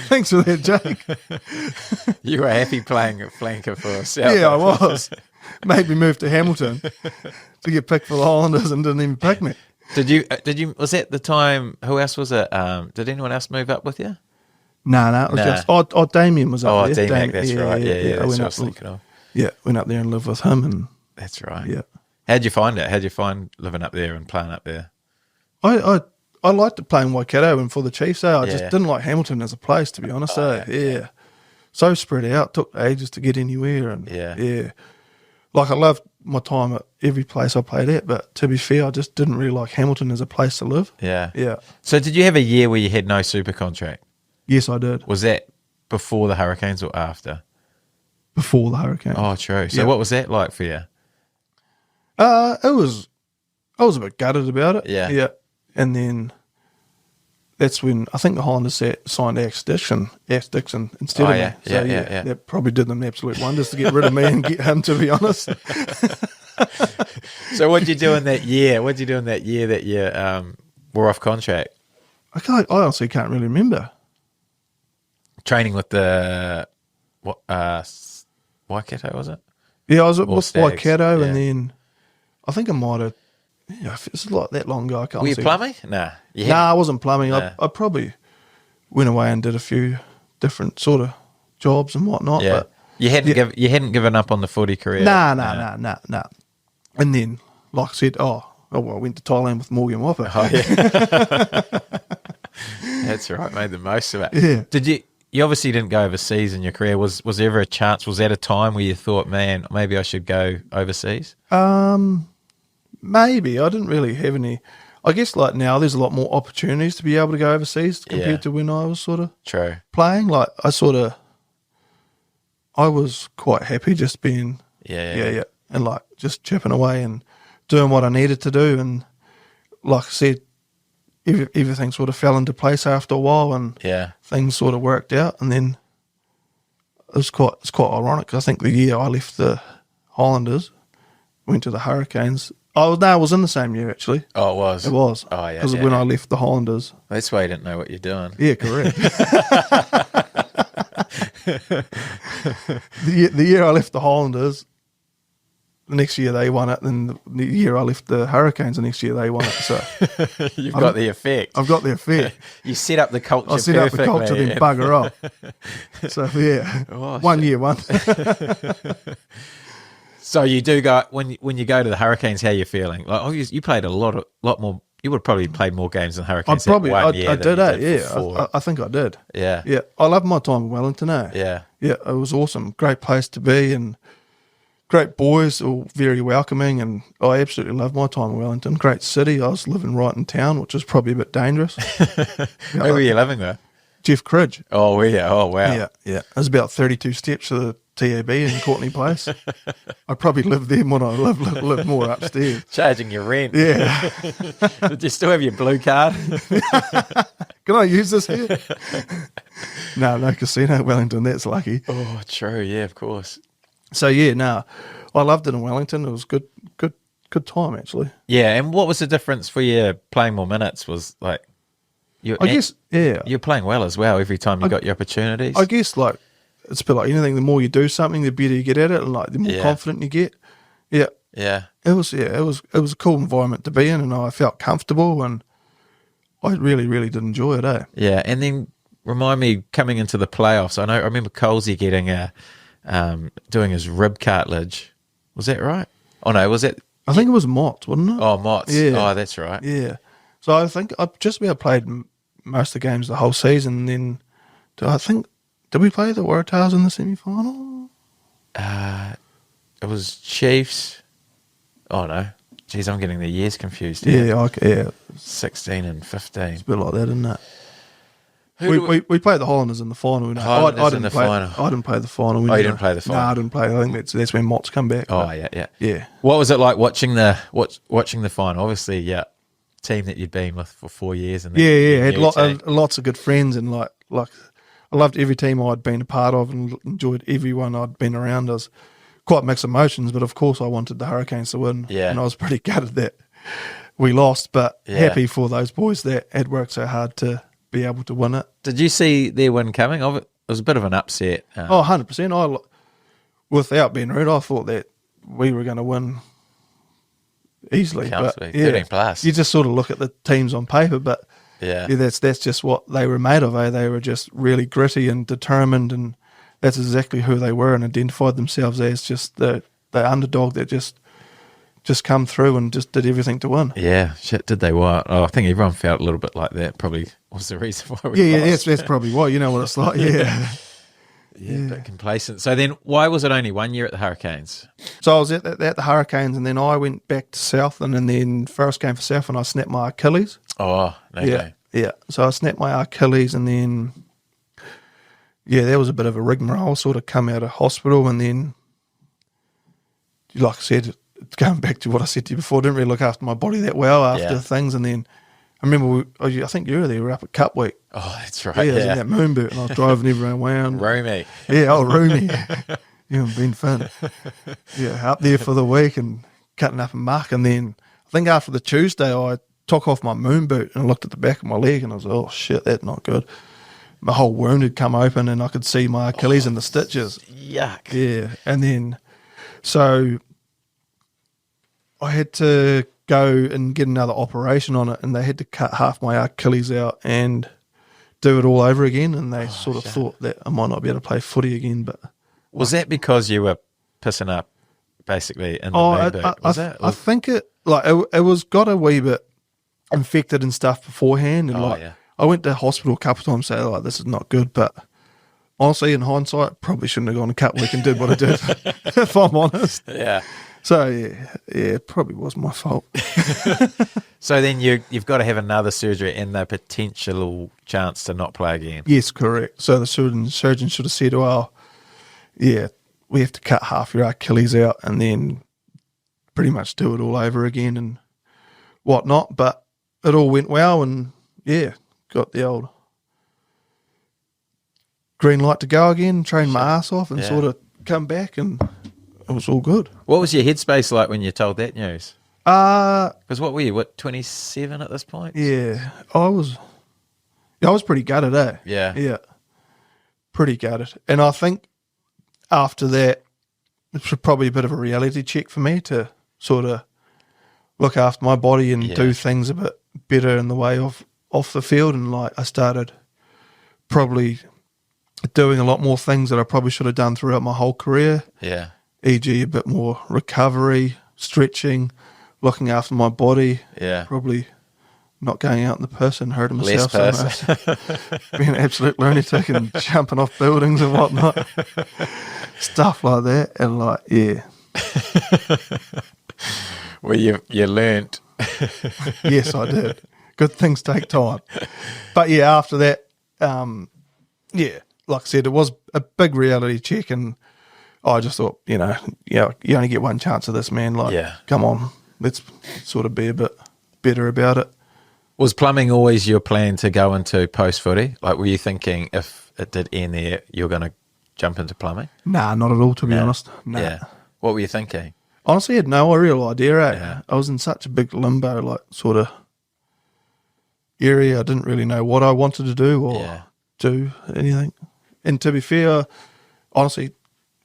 Thanks for that, Jake. You were happy playing a flanker for South. Yeah, I was. Made me move to Hamilton to get picked for the Highlanders and didn't even pick me. Did you, was that the time, who else was it? Did anyone else move up with you? No, it was just Damien was up there. D-Mac, that's right. Yeah, I that's went what I up, was thinking of. yeah, went up there and lived with him, and That's right. yeah. How'd you find it? How'd you find living up there and playing up there? I liked it playing Waikato and for the Chiefs. I just Yeah. didn't like Hamilton as a place, to be honest. Yeah. So spread out, took ages to get anywhere, and Yeah. Like I loved my time at every place I played at, but to be fair, I just didn't really like Hamilton as a place to live. Yeah. Yeah. So did you have a year where you had no super contract? Yes, I did. Was that before the Hurricanes or after? Before the Hurricane. Oh, true. So Yeah. what was that like for you? I was a bit gutted about it. Yeah. Yeah. And then that's when I think the Highlanders signed Axe Dixon instead of me. Yeah. So Yeah. that probably did them absolute wonders to get rid of me and get him, to be honest. So what did you do in that year? What did you do in that year that you were off contract? I honestly can't really remember. Training with the Waikato, was it? Yeah, I was with Stags, Waikato, yeah. and then I think I might have. Yeah, it's like that long ago. I can't. Were you see. plumbing? Nah. Nah, I wasn't plumbing. Nah. I probably went away and did a few different sort of jobs and whatnot. Yeah. But You hadn't given up on the footy career. nah. And then, like I said, well, I went to Thailand with Morgan Whopper. Oh, yeah. That's right. Made the most of it. Yeah. Did you? You obviously didn't go overseas in your career. Was there ever a chance? Was that a time where you thought, man, maybe I should go overseas? Maybe I didn't really have any. I guess like now, there's a lot more opportunities to be able to go overseas compared Yeah. to when I was sort of True. playing. Like I was quite happy just being Yeah. and like just chipping away and doing what I needed to do. And like I said, everything sort of fell into place after a while, and Yeah. things sort of worked out. And then it's quite ironic 'cause I think the year I left the Highlanders, went to the Hurricanes. Oh no, it was in the same year actually. Oh, it was. It was. Oh, yeah. Because yeah, when yeah. I left the Highlanders. That's why you didn't know what you're doing. Yeah, correct. the year I left the Highlanders, the next year they won it, and the year I left the Hurricanes, the next year they won it. So You've got the effect. I've got the effect. You set up the culture. I set up the culture, perfectly. then bugger off. So yeah, Oh, 1 year, one. So you do go when you go to the Hurricanes. How you feeling? Like, oh, you played a lot more. You would have probably played more games than Hurricanes. I that did. before. I think I did. Yeah. Yeah, I love my time in Wellington. Yeah. Yeah, it was awesome. Great place to be, and great boys, all very welcoming, and I absolutely loved my time in Wellington. Great city. I was living right in town, which was probably a bit dangerous. Where were you living though? Jeff Cridge. Oh, were you? Oh, wow. Yeah. It was about 32 steps to the TAB in Courtney Place. I probably lived there more than I lived more upstairs. Charging your rent. Yeah. Did you still have your blue card? Can I use this here? No casino in Wellington. That's lucky. Oh, true. Yeah, of course. So yeah, no, I loved it in Wellington. It was good good time actually. Yeah, and what was the difference for you playing more minutes? Was like, I guess, yeah. you're playing well as well every time you got your opportunities. I guess like it's a bit like anything. The more you do something, the better you get at it, and like the more confident you get. Yeah, yeah. it was a cool environment to be in, and I felt comfortable, and I really did enjoy it. Yeah, and then remind me coming into the playoffs. I remember Colsey getting doing his rib cartilage. Was that right? Oh no, was it? I think it was Mott, wasn't it? Oh, Mott's. Yeah. Oh, that's right. Yeah. So I think I've just about played most of the games the whole season. Then did we play the Waratahs in the semi-final? It was Chiefs. Oh no, geez, I'm getting the years confused here. Yeah, 16 and 15. it's a bit like that, isn't it? Who We played the Highlanders in the final. No, Highlanders I didn't in the play. final. I didn't play the final. Oh, you didn't play the final? No, I didn't play. I think that's when Mott's come back. Oh, but yeah. yeah. What was it like watching the final? Obviously, team that you'd been with for 4 years. And Yeah. Had lots of good friends, and like I loved every team I'd been a part of, and enjoyed everyone I'd been around. I was quite mixed emotions, but of course I wanted the Hurricanes to win. Yeah. And I was pretty gutted that we lost, but Yeah. happy for those boys that had worked so hard to be able to win it. Did you see their win coming? It was a bit of an upset. 100%. Without being rude, I thought that we were going to win easily. But Comfortably, 13 plus. You just sort of look at the teams on paper, but Yeah. that's just what they were made of. They were just really gritty and determined, and that's exactly who they were, and identified themselves as just the underdog that just come through and just did everything to win. Yeah, shit, did they what? Oh, I think everyone felt a little bit like that. Probably was the reason why we lost. That's probably why. You know what it's like. Yeah. Yeah, a bit complacent. So then why was it only 1 year at the Hurricanes? So I was at the Hurricanes, and then I went back to Southland, and then first game for Southland, I snapped my Achilles. Oh, okay. Yeah. So I snapped my Achilles, and then, there was a bit of a rigmarole. Sort of come out of hospital, and then, like I said, going back to what I said to you before, didn't really look after my body that well after things, and then I remember I think you were there. We were up at Cup Week. Oh, that's right. I was in that moon boot, and I was driving everyone around. Roomy. Yeah, roomy. You haven't been fun. Yeah, up there for the week and cutting up and muck. And then I think after the Tuesday, I took off my moon boot and looked at the back of my leg, and I was like, oh shit, that's not good. My whole wound had come open, and I could see my Achilles in the stitches. Yuck. Yeah, and then so I had to go and get another operation on it, and they had to cut half my Achilles out and do it all over again, and they sort of thought that I might not be able to play footy again. But Was that because you were pissing up basically in the moon boot? I think it was got a wee bit infected and stuff beforehand, and I went to hospital a couple of times saying like this is not good, but honestly in hindsight probably shouldn't have gone to Cup Week and did what I did if I'm honest. Yeah. So yeah, it probably was my fault. So then you've got to have another surgery and the potential chance to not play again. Yes, correct. So the surgeon should have said, well, yeah, we have to cut half your Achilles out and then pretty much do it all over again and whatnot. But it all went well, and yeah, got the old green light to go again, train my ass off and sort of come back, and it was all good. What was your headspace like when you told that news? Because what were you, 27 at this point? Yeah, I was pretty gutted, eh? Yeah. Yeah, pretty gutted. And I think after that, it was probably a bit of a reality check for me to sort of look after my body and do things a bit better in the way of off the field. And like I started probably doing a lot more things that I probably should have done throughout my whole career. Yeah. E.g. a bit more recovery, stretching, looking after my body. Yeah. Probably not going out in the piss and hurting myself Less so much. Being an absolute lunatic and jumping off buildings and whatnot. Stuff like that. And like, yeah. Well, you learnt. Yes, I did. Good things take time. But yeah, after that, like I said, it was a big reality check, and I just thought, you only get one chance of this, man. Like, come on, let's sort of be a bit better about it. Was plumbing always your plan to go into post-footy? Like, were you thinking if it did end there, you're going to jump into plumbing? Nah, not at all, to be honest. Nah. Yeah. What were you thinking? honestly had no real idea. Yeah. I was in such a big limbo, like sort of area. I didn't really know what I wanted to do or do anything. And to be fair, honestly,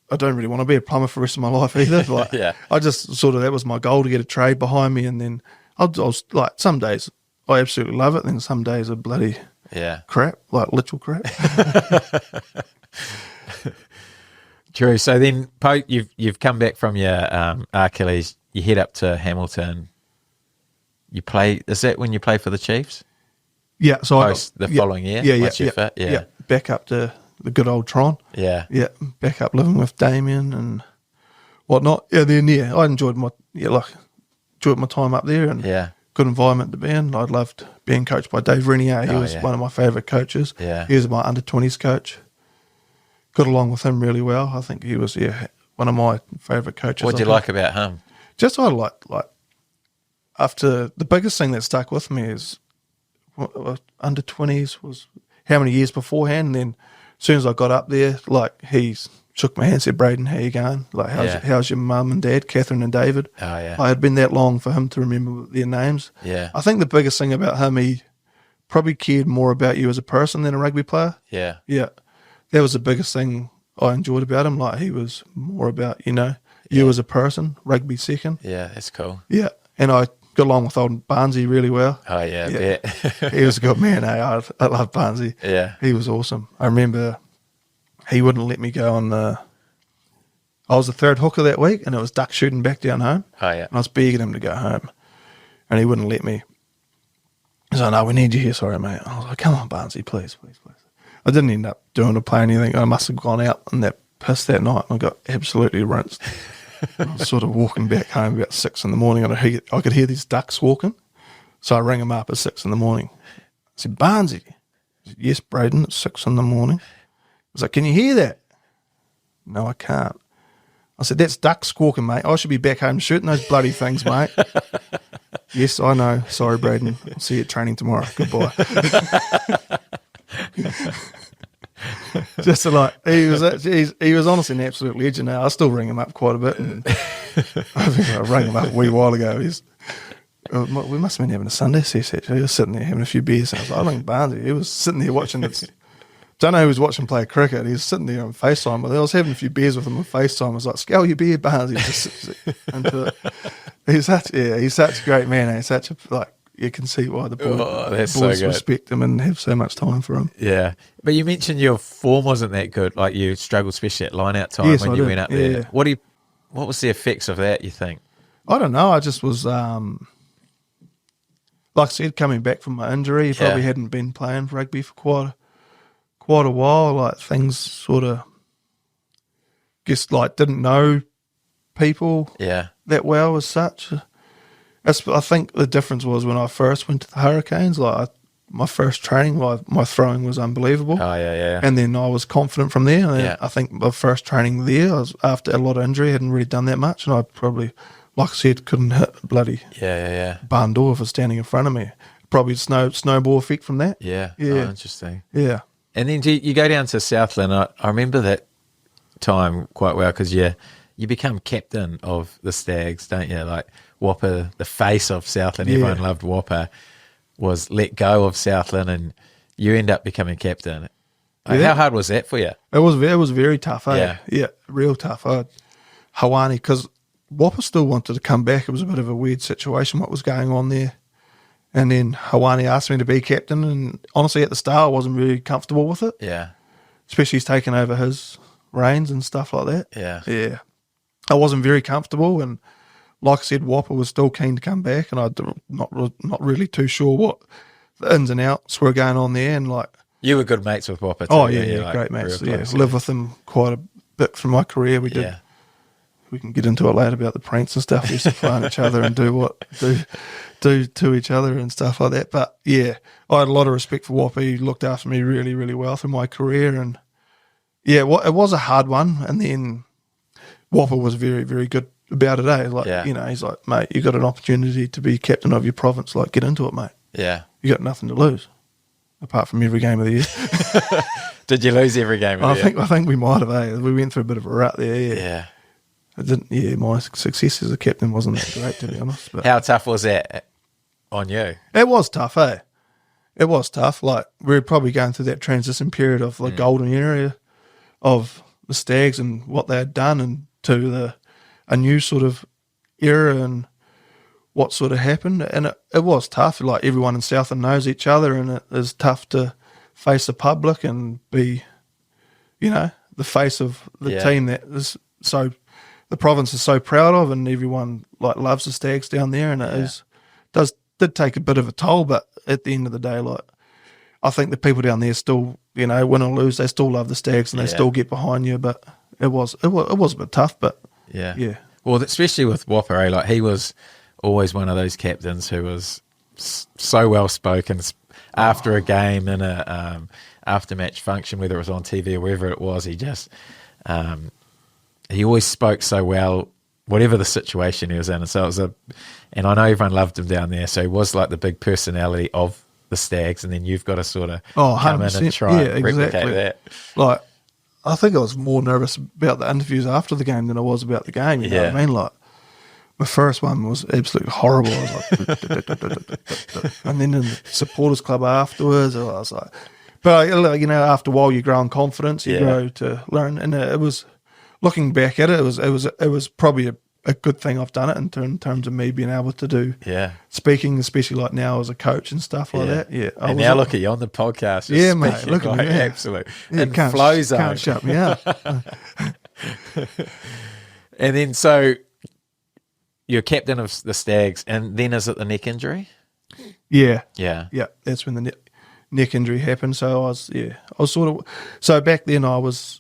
I don't really want to be a plumber for the rest of my life either. Like, I just sort of, that was my goal, to get a trade behind me. And then I was like, some days I absolutely love it. Then some days are bloody crap, like literal crap. True. So then, you've come back from your Achilles. You head up to Hamilton. You play. Is that when you play for the Chiefs? Yeah. So the following year. Yeah. Back up to the good old Tron. Yeah. Yeah. Back up living with Damien and whatnot. Yeah. Then I enjoyed my time up there, and good environment to be in. I loved being coached by Dave Renier. He was one of my favourite coaches. Yeah. He was my under-20s coach. Got along with him really well. I think he was one of my favourite coaches. What did you like about him? Just I like after the biggest thing that stuck with me is under-20s was how many years beforehand. And then as soon as I got up there, like he shook my hand, said, "Brayden, how you going? Like how's your mum and dad, Catherine and David?" Oh yeah. I had been that long for him to remember their names. Yeah. I think the biggest thing about him, he probably cared more about you as a person than a rugby player. Yeah. Yeah. That was the biggest thing I enjoyed about him. Like, he was more about, you as a person, rugby second. Yeah, that's cool. Yeah. And I got along with old Barnesy really well. Oh, yeah, I bet. He was a good man, I love Barnesy. Yeah. He was awesome. I remember he wouldn't let me go on I was the third hooker that week, and it was duck shooting back down home. Oh, yeah. And I was begging him to go home, and he wouldn't let me. He's like, "No, we need you here, sorry, mate." I was like, "Come on, Barnesy, please, please, please." I didn't end up doing or playing anything. I must have gone out in that piss that night, and I got absolutely rinsed. I was sort of walking back home about 6 in the morning, and I could hear these ducks walking. So I rang him up at 6 in the morning. I said, "Barnesy." He said, "Yes, Brayden, it's 6 in the morning." I was like, "Can you hear that?" "No, I can't." I said, "That's ducks squawking, mate. I should be back home shooting those bloody things, mate." "Yes, I know. Sorry, Brayden. I'll see you at training tomorrow. Goodbye." Just like he was honestly an absolute legend. Now I still ring him up quite a bit, and I think I rang him up a wee while ago. We must have been having a Sunday session. Actually, he was sitting there having a few beers, and I was like, "I think Barnesy." He was sitting there watching this. Don't know who was watching play cricket. He was sitting there on FaceTime with. I was having a few beers with him on FaceTime. I was like, "Scale your beer, Barnesy." Just into it. He's such a great man. He's such a you can see why the boys respect him and have so much time for him. Yeah. But you mentioned your form wasn't that good. Like, you struggled, especially at line-out time when you went up there. Yeah. What was the effects of that, you think? I don't know. I just was, like I said, coming back from my injury. Probably hadn't been playing rugby for quite a while. Like, things sort of, didn't know people that well as such. I think the difference was when I first went to the Hurricanes, my first training, my throwing was unbelievable. Oh, yeah. And then I was confident from there. And I think my first training there, I was after a lot of injury, hadn't really done that much. And I probably, like I said, couldn't hit a bloody barn door for standing in front of me. Probably snowball effect from that. Yeah. Yeah. Oh, interesting. Yeah. And then you go down to Southland. I remember that time quite well because you become captain of the Stags, don't you? Like, Whopper, the face of Southland, everyone loved Whopper, was let go of Southland, and you end up becoming captain. How hard was that for you? It was very tough, eh? Yeah, real tough. Hawani, because Whopper still wanted to come back. It was a bit of a weird situation, what was going on there. And then Hawani asked me to be captain, and honestly, at the start, I wasn't really comfortable with it. Yeah. Especially he's taken over his reins and stuff like that. Yeah. Yeah. I wasn't very comfortable, and like I said, Whopper was still keen to come back, and I'm not really too sure what the ins and outs were going on there. And you were good mates with Whopper too. Oh yeah, great mates. Yeah, lived with him quite a bit through my career. We did. We can get into it later about the pranks and stuff. We used to play on each other and do to each other and stuff like that. But yeah, I had a lot of respect for Whopper. He looked after me really, really well through my career, and yeah, it was a hard one. And then Whopper was very, very good about it, eh? He's like, "Mate, you got an opportunity to be captain of your province. Like, get into it, mate. Yeah. You got nothing to lose, apart from every game of the year." Did you lose every game of the year? I think we might have, eh? We went through a bit of a rut there, Yeah. it didn't. Yeah, my success as a captain wasn't that great, to be honest. But How tough was that on you? it was tough, eh? It was tough. Like, we were probably going through that transition period of the golden era of the Stags and what they had done, and to a new sort of era and what sort of happened. And it was tough. Like, everyone in Southern knows each other, and it is tough to face the public and be, the face of the team that is so, the province is so proud of, and everyone like loves the Stags down there. And it did take a bit of a toll, but at the end of the day, like, I think the people down there still, win or lose, they still love the Stags and they still get behind you. But it was a bit tough, but yeah. Well, especially with Whopper, like, he was always one of those captains who was so well spoken after a game in a after match function, whether it was on TV or wherever it was. He just he always spoke so well, whatever the situation he was in. And so it was and I know everyone loved him down there. So he was like the big personality of the Stags, and then you've got to sort of come in and try and replicate that. Like, I think I was more nervous about the interviews after the game than I was about the game. You know what I mean? Like, my first one was absolutely horrible. I was like, and then in the supporters club afterwards, I was like, but after a while you grow in confidence, you grow to learn, and it was, looking back at it, it was probably a good thing I've done it in terms of me being able to do speaking, especially like now as a coach and stuff like that. Yeah, and now look at you on the podcast. Mate, look at me, absolute. And can't shut me out. And then so you're captain of the Stags, and then is it the neck injury? Yeah. That's when the neck injury happened. So I was sort of, so back then I was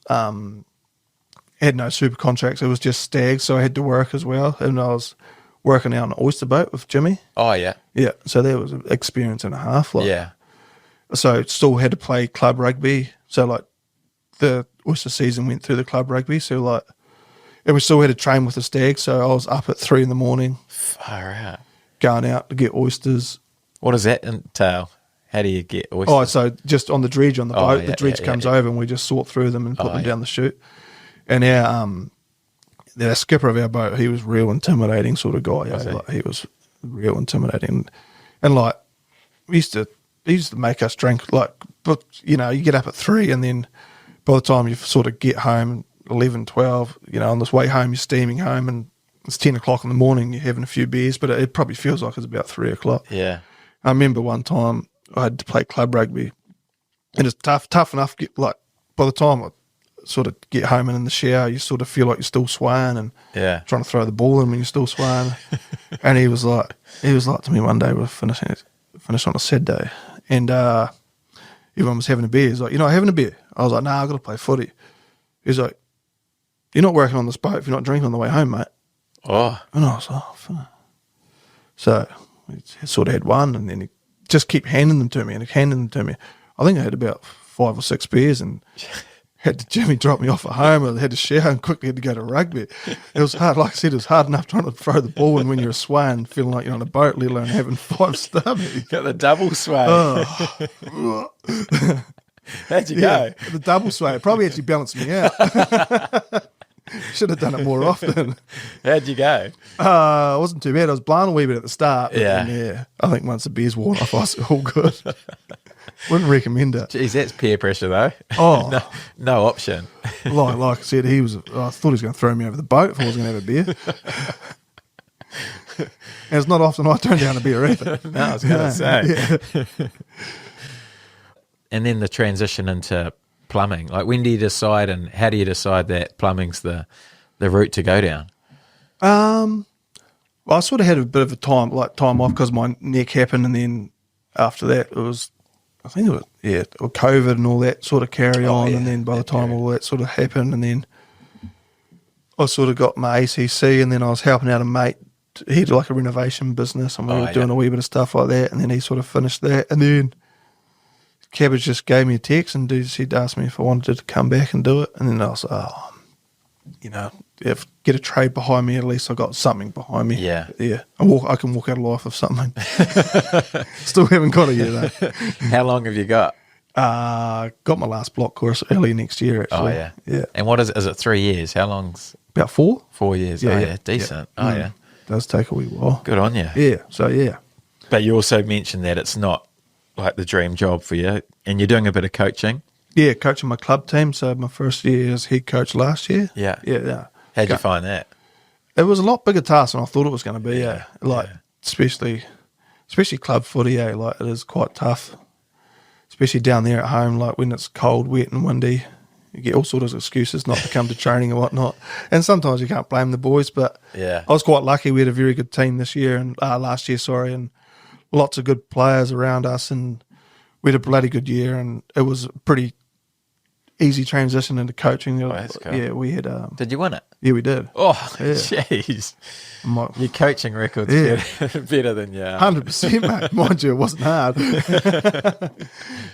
had no super contracts. It was just Stags, so I had to work as well, and I was working out on an oyster boat with Jimmy. Oh yeah. So that was an experience and a half. Like, yeah. So still had to play club rugby. So like the oyster season went through the club rugby. So like, we still had to train with the Stags. So I was up at 3 a.m. Far out. Going out to get oysters. What does that entail? How do you get oysters? Oh, so just on the dredge on the boat, the dredge comes over and we just sort through them and put them down the chute. And our skipper of our boat, he was real intimidating sort of guy. Like, he was real intimidating, and like he used to make us drink. Like, but you get up at 3, and then by the time you sort of get home 11, 12, on this way home you're steaming home, and it's 10 o'clock in the morning. You're having a few beers, but it probably feels like it's about 3 o'clock. Yeah, I remember one time I had to play club rugby, and it's tough enough. Like, by the time I sort of get home and in the shower, you sort of feel like you're still swaying and trying to throw the ball in when you're still swaying. And he was like to me one day, we're finished on a Saturday, and everyone was having a beer. He's like, "You're not having a beer?" I was like, "Nah, I've got to play footy." He's like, "You're not working on this boat if you're not drinking on the way home, mate." Oh. And I was like, "Oh, fine." So he sort of had one, and then he just kept handing them to me. I think I had about 5 or 6 beers, and had Jimmy drop me off at home. I had to shower and quickly had to go to rugby. It was hard. Like I said, it was hard enough trying to throw the ball in when you're a swaying, feeling like you're on a boat, let alone having 5 stubbies. Got the double sway. Oh. How'd you go? The double sway. It probably actually balanced me out. Should have done it more often. How'd you go? It wasn't too bad. I was blown a wee bit at the start. Yeah. I think once the beers worn off, I was all good. Wouldn't recommend it. Geez, that's peer pressure though. Oh. No option. Like I said, I thought he was going to throw me over the boat if I was going to have a beer. And it's not often I turn down a beer either. No, I was going to say. Yeah. And then the transition into plumbing. Like, when do you decide, and how do you decide that plumbing's the route to go down? Well, I sort of had a bit of a time off because my neck happened, and then after that it was, I think it was COVID and all that sort of carry on, and then by the time all that sort of happened, and then I sort of got my ACC, and then I was helping out a mate. He had like a renovation business, and we were doing a wee bit of stuff like that, and then he sort of finished that, and then Cabbage just gave me a text and he'd asked me if I wanted to come back and do it, and then I was like, if get a trade behind me, at least I got something behind me. Yeah. I can walk out of life with something. Still haven't got it yet though. How long have you got? Got my last block course early next year, actually. Oh, yeah. Yeah. And what is it 3 years? How long's About 4. 4 years? Yeah, Oh, yeah, yeah. Decent. yeah. Oh, yeah. Does take a wee while. Good on you. Yeah, so yeah. But you also mentioned that it's not like the dream job for you, and you're doing a bit of coaching. Yeah, coaching my club team. So my first year as head coach last year. Yeah. Yeah. How'd you find that? It was a lot bigger task than I thought it was going to be. Yeah, like especially club footy. Like it is quite tough, especially down there at home. Like when it's cold, wet, and windy, you get all sorts of excuses not to come to training and whatnot. And sometimes you can't blame the boys. But Yeah. I was quite lucky. We had a very good team this year and last year, and lots of good players around us, and we had a bloody good year. And it was a pretty easy transition into coaching. that's cool. Yeah, we had. Did you win it? Yeah, we did. Oh, Yeah. jeez. My- Your coaching record's Yeah. better than your 100%, mate. Mind you, it wasn't hard.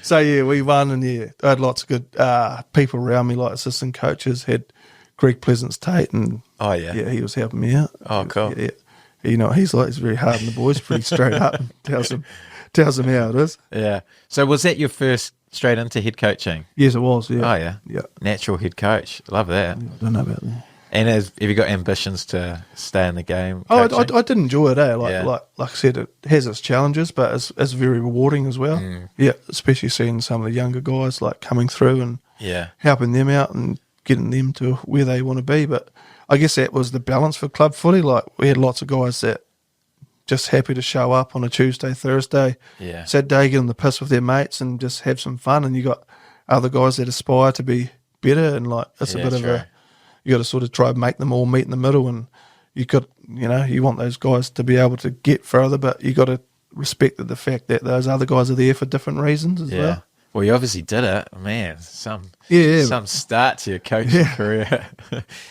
So, yeah, we won, and, yeah, I had lots of good people around me, like assistant coaches. Had Greg Pleasance-Tate, and, Oh, yeah. yeah, he was helping me out. Oh, cool. Yeah. You know, he's very hard on the boys, pretty straight up, and tells them how it is. Yeah. So was that your first straight into head coaching? Yes, it was, yeah. Oh, yeah. Yeah. Natural head coach. Love that. I don't know about that. And have you got ambitions to stay in the game? Oh, coaching? I did enjoy it, eh? Yeah. Like I said, it has its challenges, but it's very rewarding as well. Yeah, especially seeing some of the younger guys like coming through and Yeah. helping them out and getting them to where they want to be. But I guess that was the balance for club footy. Like we had lots of guys that just happy to show up on a Tuesday, Thursday, Yeah. Saturday, get on the piss with their mates and just have some fun. And you got other guys that aspire to be better, and like it's Yeah, a bit of true. you got to sort of try and make them all meet in the middle. And you want those guys to be able to get further, but you got to respect the fact that those other guys are there for different reasons as Yeah. well. Well, you obviously did it, man. Some Yeah. start to your coaching career,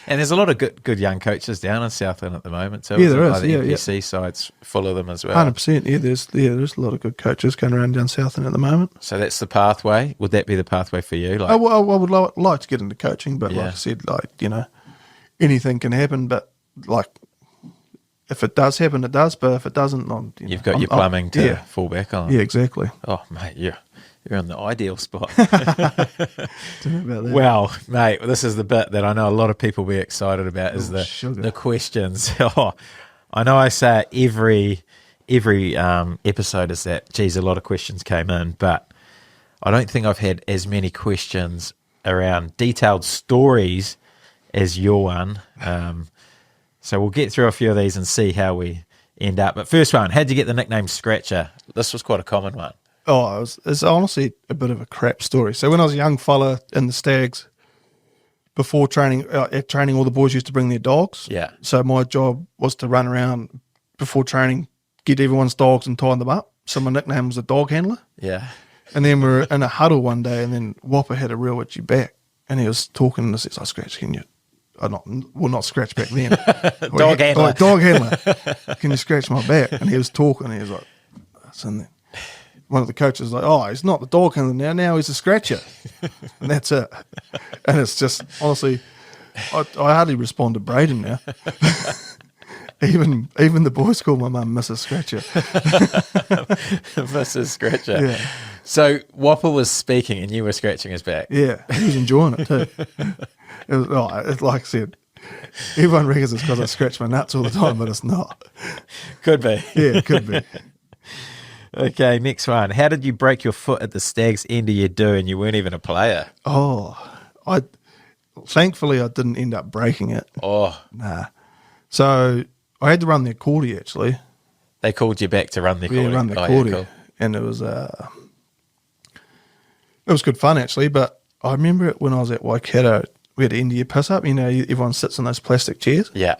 and there's a lot of good young coaches down in Southland at the moment. So Yeah, there is. like the Yeah, NPC side's full of them as well. 100%. Yeah, there's a lot of good coaches going around down south at the moment. So that's the pathway. Would that be the pathway for you? Like, I would like to get into coaching, but Yeah. like I said, anything can happen. But like, if it does happen, it does. But if it doesn't, you've got your plumbing to yeah, fall back on. yeah, exactly. Oh, mate, you're in the ideal spot. Don't know about that. Well, mate, this is the bit that I know a lot of people will be excited about is sugar. the questions. Oh, I know I say it every episode is that, geez, a lot of questions came in, but I don't think I've had as many questions around detailed stories as your one. So we'll get through a few of these and see how we end up. But first one, how'd you get the nickname Scratcher? This was quite a common one. Oh, it's honestly a bit of a crap story. So when I was a young fella in the Stags, before training, at training, all the boys used to bring their dogs. Yeah. So my job was to run around before training, get everyone's dogs and tie them up. So my nickname was the dog handler. Yeah. And then we were in a huddle one day, and then Whopper had a real itchy back, and he was talking, and he says, "I scratch, can you?" Not scratch back then. Dog handler. Like, dog handler. Can you scratch my back? And he was talking, and he was like, that's in there. One of the coaches was like, "Oh, he's not the dog handler now he's a scratcher." And that's it. And it's just, honestly, I hardly respond to Brayden now. Even the boys call my mum Mrs. Scratcher. Mrs. Scratcher. Yeah. So Whopper was speaking and you were scratching his back. Yeah, he was enjoying it too. It's like I said, everyone reckons it's because I scratch my nuts all the time, but it's not. Could be. Yeah, it could be. Okay, next one. How did you break your foot at the Stags end of your do and you weren't even a player? Thankfully I didn't end up breaking it. Oh, Nah. So I had to run their cordy actually. they called you back to run their Yeah, cordy. run the Oh, cordy. yeah, cool. And it was good fun actually, but I remember it when I was at Waikato, we had India piss up, everyone sits in those plastic chairs. Yeah.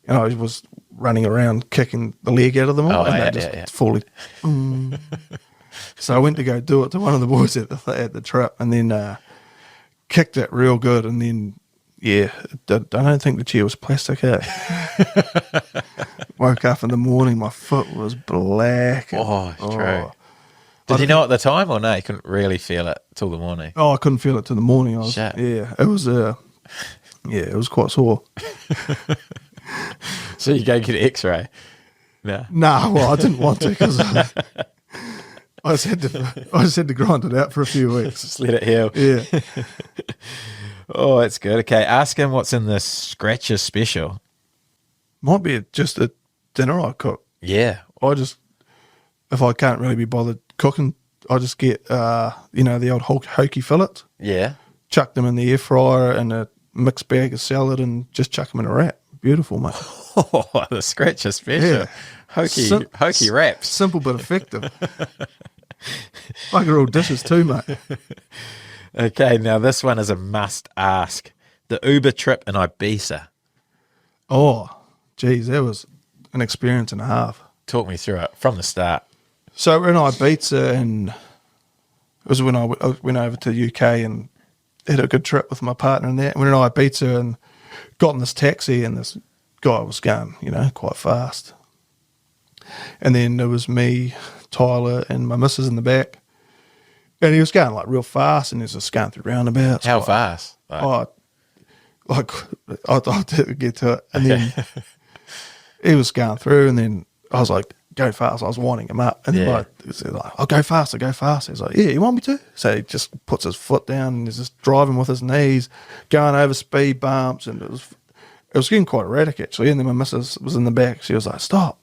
And I was running around kicking the leg out of them all, Oh, and yeah, they just yeah. falling. So I went to go do it to one of the boys at the trip, and then kicked it real good, and then I don't think the chair was plastic. Woke up in the morning, my foot was black. Oh, true. Did you know at the time or no? You couldn't really feel it till the morning. Oh, I couldn't feel it till the morning. Shit. Yeah, it was. It was quite sore. So you go get an X-ray. No. Nah, well, I didn't want to because I just had to grind it out for a few weeks. Just let it heal. Yeah. Oh, that's good. Okay, ask him what's in the Scratcher special. Might be just a dinner I cook. Yeah. If I can't really be bothered cooking, I just get, the old hokey fillets, Yeah. chuck them in the air fryer and a mixed bag of salad and just chuck them in a wrap. Beautiful, mate. Oh, the Scratcher special. Yeah. Hokey wraps. Simple but effective. Like your all dishes too, mate. Okay, now this one is a must ask. The Uber trip in Ibiza. Oh, geez, that was an experience and a half. Talk me through it from the start. So we're in Ibiza, and it was when I went over to the UK and had a good trip with my partner and that. We're in Ibiza and got in this taxi, and this guy was going, quite fast. And then there was me, Tyler, and my missus in the back. And he was going like real fast, and he was just going through roundabouts. How fast? I didn't get to it. And then he was going through, and then I was like, go fast. I was winding him up. And then he said, I'll go fast. He's like, yeah, you want me to? So he just puts his foot down and he's just driving with his knees, going over speed bumps. And it was getting quite erratic, actually. And then my missus was in the back. She was like, stop,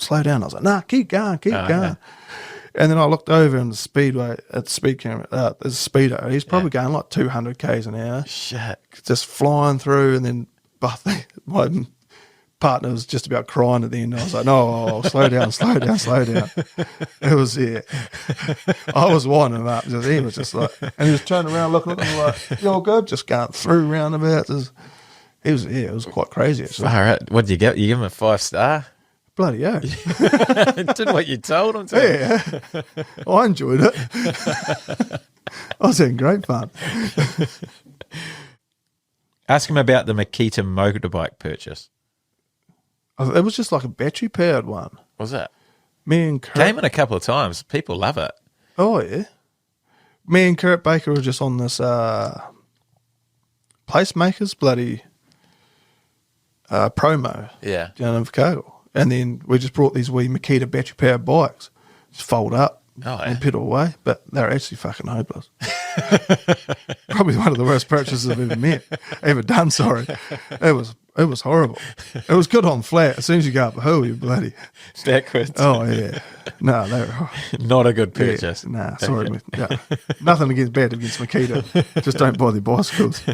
slow down. I was like, nah, keep going. Yeah. And then I looked over in the speedway, at the speed camera, there's a speedo. He's probably going like 200 k's an hour. Shit. Just flying through. And then my partner was just about crying at the end. I was like, no, slow down. It was, I was winding him up. He was just like, and he was turning around looking at me like, you all good? Just going through roundabouts. It was quite crazy, actually. All right. What did you get? You give him a 5-star? Bloody hell. Did what you told him to. Yeah. I enjoyed it. I was having great fun. Ask him about the Makita motorbike purchase. It was just like a battery-powered one. Was it? Me and Kurt... Came in a couple of times. People love it. Oh, yeah. Me and Kurt Baker were just on this Placemakers bloody promo down in Chicago. And then we just brought these wee Makita battery-powered bikes. Just fold up and pedal away. But they're actually fucking hopeless. Probably one of the worst purchases I've ever done, sorry. It was horrible. It was good on flat. As soon as you go up a hill, you're bloody... Backwards. Oh, yeah. No, they were... Not a good purchase. Yeah, nah, sorry. No. Nothing against Makita. Just don't buy their bicycles.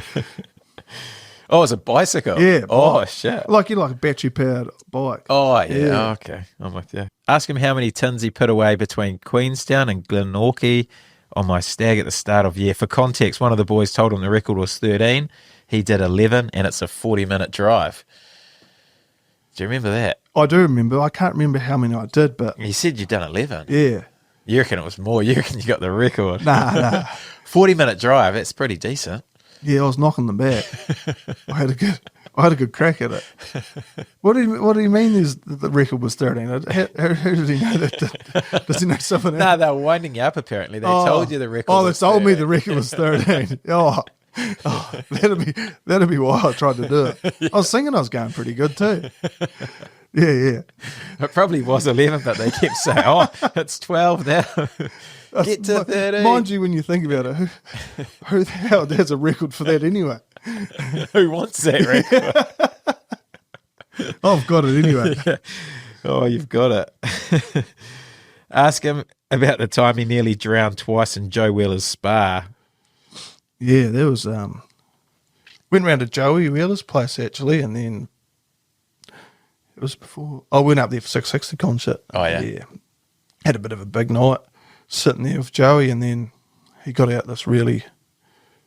Oh, it's a bicycle? Yeah. Oh, shit. Like a battery-powered bike. Oh, yeah. Oh, okay. I'm with you. Ask him how many tins he put away between Queenstown and Glenorchy on my stag at the start of year. For context, one of the boys told him the record was 13. He did 11, and it's a 40-minute drive. Do you remember that? I do remember. I can't remember how many I did, but... You said you'd done 11. Yeah. You reckon it was more? You reckon you got the record? Nah. 40-minute drive, that's pretty decent. Yeah, I was knocking them back. I had a good crack at it. What do you mean the record was 13? How did he know that? Does he know something else? No, they were winding you up, apparently. They told you the record was 13. They told me the record was 13. That'd be why I tried to do it. Yeah. I was thinking I was going pretty good too. Yeah. It probably was 11, but they kept saying, it's 12 now. Get to 13. Mind you, when you think about it, who the hell has a record for that anyway? Who wants that record? I've got it anyway. Yeah. Oh, you've got it. Ask him about the time he nearly drowned twice in Joe Wheeler's spa. Yeah, there was went round to Joey Wheeler's place actually, and then it was before I went up there for 660 concert. Oh yeah. Yeah. Had a bit of a big night sitting there with Joey, and then he got out this really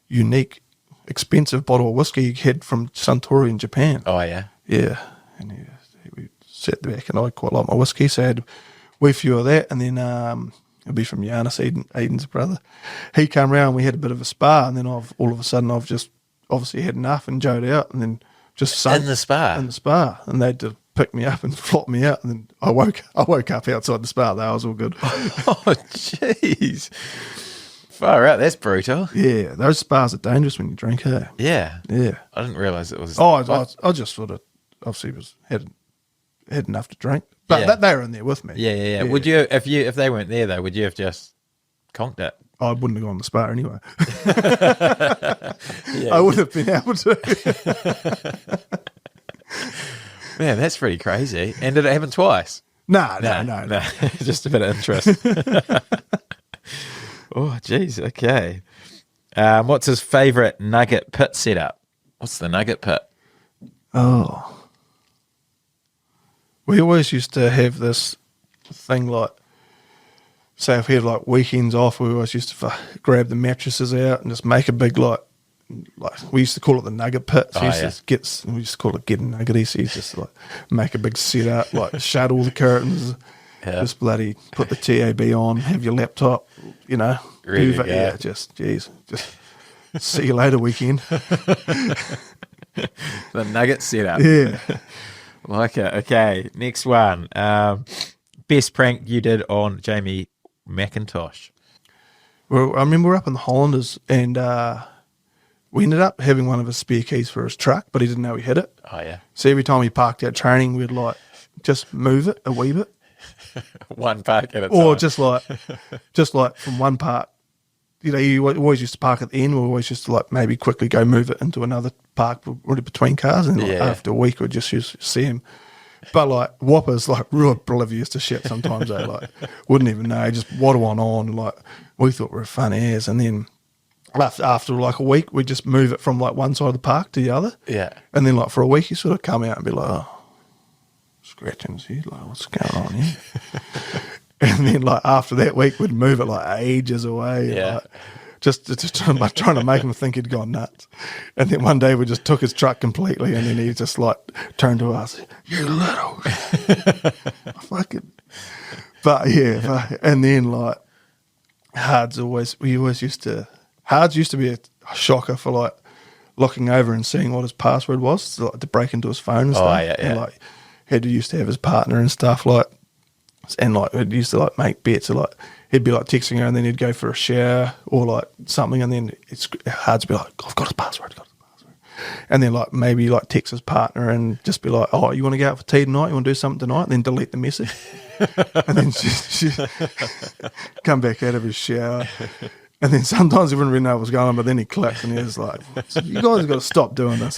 unique, expensive bottle of whiskey he had from Suntory in Japan. Oh yeah. Yeah. And we sat back, and I quite like my whiskey, so I had a wee few of that, and then it'd be from Giannis, Aiden's brother. He came round, we had a bit of a spa, and then all of a sudden I've just obviously had enough and joed out, and then just sunk in the spa, and they had to pick me up and flop me out, and then I woke up outside the spa. That was all good. Oh jeez, far out. That's brutal. Yeah, those spas are dangerous when you drink. Hey? Yeah. I didn't realise it was. I just sort of obviously had enough to drink. But Yeah. they were in there with me. Yeah. Would you, if they weren't there though, would you have just conked it? I wouldn't have gone to Spa anyway. I would have been able to. Man, that's pretty crazy. And did it happen twice? No. Just a bit of interest. Oh, geez. Okay. What's his favourite nugget pit setup? What's the nugget pit? Oh. We always used to have this thing like, say if we had like weekends off, we always used to grab the mattresses out and just make a big like we used to call it the nugget pit. So we used to call it getting nuggety. So you just like make a big setup, like shut all the curtains, just bloody put the TAB on, have your laptop, you know, Ready to go. yeah, just see you later weekend. The nugget setup. Yeah. Like it. Okay, next one. Best prank you did on Jamie McIntosh. Well, I remember we were up in the Highlanders and we ended up having one of his spare keys for his truck, but he didn't know he had it. Oh, yeah. So every time he parked out training, we'd like just move it a wee bit. One park at a time. Or just like from one park. You know, you always used to park at the end. We always used to like maybe quickly go move it into another park really between cars. And like after a week, we'd just used to see him. But like Whopper's like real oblivious to shit sometimes. They like wouldn't even know, just waddle on. Like we thought we were fun as. And then after like a week, we'd just move it from like one side of the park to the other. Yeah. And then like for a week, you sort of come out and be like, oh, scratching his head, like what's going on here? And then like after that week, we'd move it like ages away. Yeah. Like, just like trying to make him think he'd gone nuts. And then one day we just took his truck completely, and then he just like turned to us, "You little fucking." But yeah, and then like Hards used to be a shocker for like looking over and seeing what his password was, so, like, to break into his phone and stuff. Yeah. And like used to have his partner and stuff like. And like it used to like make bets, so like he'd be like texting her, and then he'd go for a shower or like something, and then it's hard to be like, I've got his password, and then like maybe like text his partner and just be like, oh, you want to go out for tea tonight? You want to do something tonight? And then delete the message, and then she come back out of his shower, and then sometimes he wouldn't really know what was going on, but then he clicks and he was like, you guys have got to stop doing this,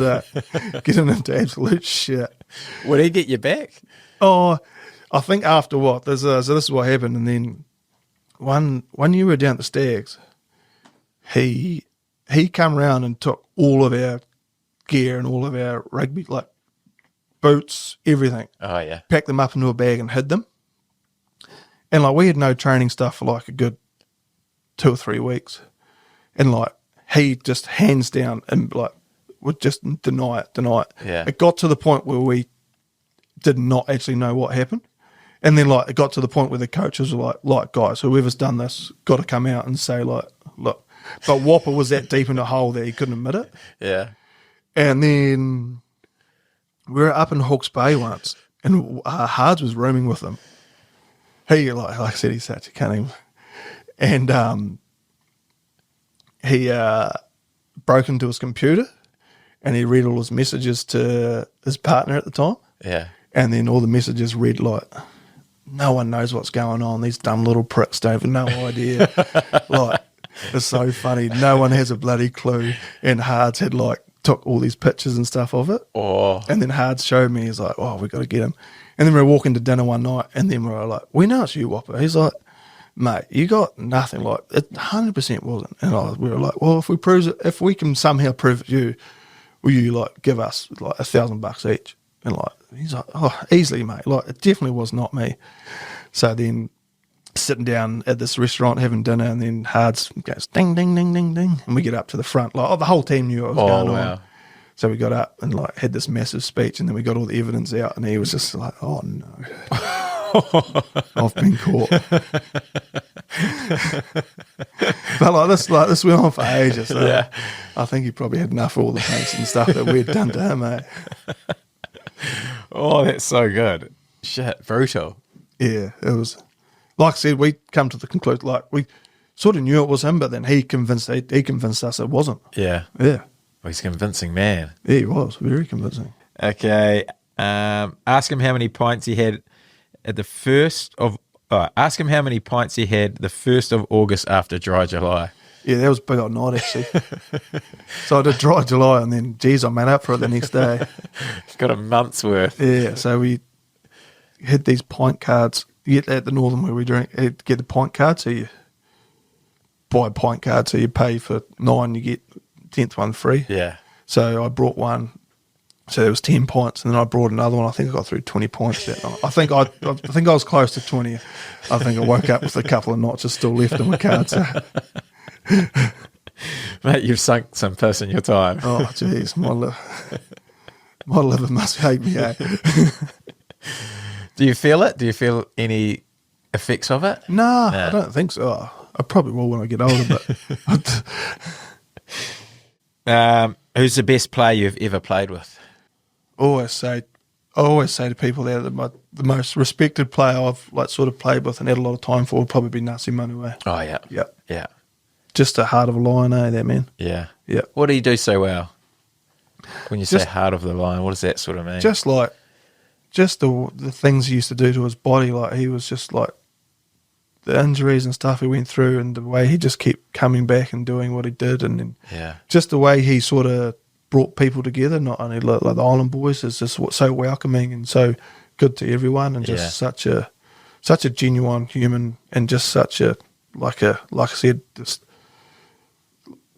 getting into absolute shit. Would he get you back? Oh. I think after what so this is what happened, and then one year we were down at the Stags, he come round and took all of our gear and all of our rugby like boots, everything. Oh yeah, packed them up into a bag and hid them. And like we had no training stuff for like a good 2 or 3 weeks, and like he just hands down and like would just deny it. Yeah, it got to the point where we did not actually know what happened. And then, like, it got to the point where the coaches were like, guys, whoever's done this, got to come out and say, like, look. But Whopper was that deep in a hole that he couldn't admit it. Yeah. And then we were up in Hawke's Bay once, and Hards was rooming with them. He, like I said, he's such a cunning. And he broke into his computer, and he read all his messages to his partner at the time. Yeah. And then all the messages read like, no one knows what's going on. These dumb little pricks don't have no idea. Like, it's so funny. No one has a bloody clue. And Hards had like took all these pictures and stuff of it. Oh. And then Hards showed me. He's like, oh, we got to get him. And then we were walking to dinner one night, and then we were like, we know it's you, Whopper. He's like, mate, you got nothing. Like, it 100% wasn't. And we were like, well, if we can somehow prove it you, will you like give us like $1,000 each? And like, he's like, oh, easily, mate. Like, it definitely was not me. So then sitting down at this restaurant having dinner, and then Hards goes ding, ding, ding, ding, ding. And we get up to the front. Like, the whole team knew what was going on. So we got up and like had this massive speech, and then we got all the evidence out, and he was just like, oh no. I've been caught. But like this went on for ages. So Yeah. I think he probably had enough of all the thanks and stuff that we'd done to him, mate. Oh, that's so good. Shit, brutal. Yeah, it was. Like I said, we come to the conclusion, like we sort of knew it was him, but then he convinced us it wasn't. Yeah. Yeah. Well, he's a convincing man. Yeah, he was very convincing. Okay. Ask him how many pints he had at the 1st of, ask him how many pints he had the 1st of August after dry July. Yeah, that was a big old night, actually. So I did dry July, and then, geez, I made up for it the next day. Got a month's worth. Yeah, so we had these pint cards. You get at the Northern where we drink, you get the pint card, so you buy a pint card, so you pay for 9, you get 10th one free. Yeah. So I brought one, so there was 10 pints, and then I brought another one. I think I got through 20 pints that night. I think I was close to 20. I think I woke up with a couple of notches still left in my card. So. Mate, you've sunk some piss in your time. Oh, jeez, my liver must hate me, eh? Do you feel it? Do you feel any effects of it? Nah, I don't think so. Oh, I probably will when I get older, but... Who's the best player you've ever played with? I always say to people there that the most respected player I've sort of played with and had a lot of time for would probably be Nasi Manu. Oh, yeah. Yeah. Yeah. Just a heart of a lion, that man. Yeah. Yeah. What do you do so well? When you say Just- heart of the lion, what does that sort of mean? Just the things he used to do to his body, he was just the injuries and stuff he went through, and the way he just kept coming back and doing what he did, and then yeah. just the way he sort of brought people together, not only like the Island boys, is just so welcoming and so good to everyone, and just such a genuine human, and just such a like I said, just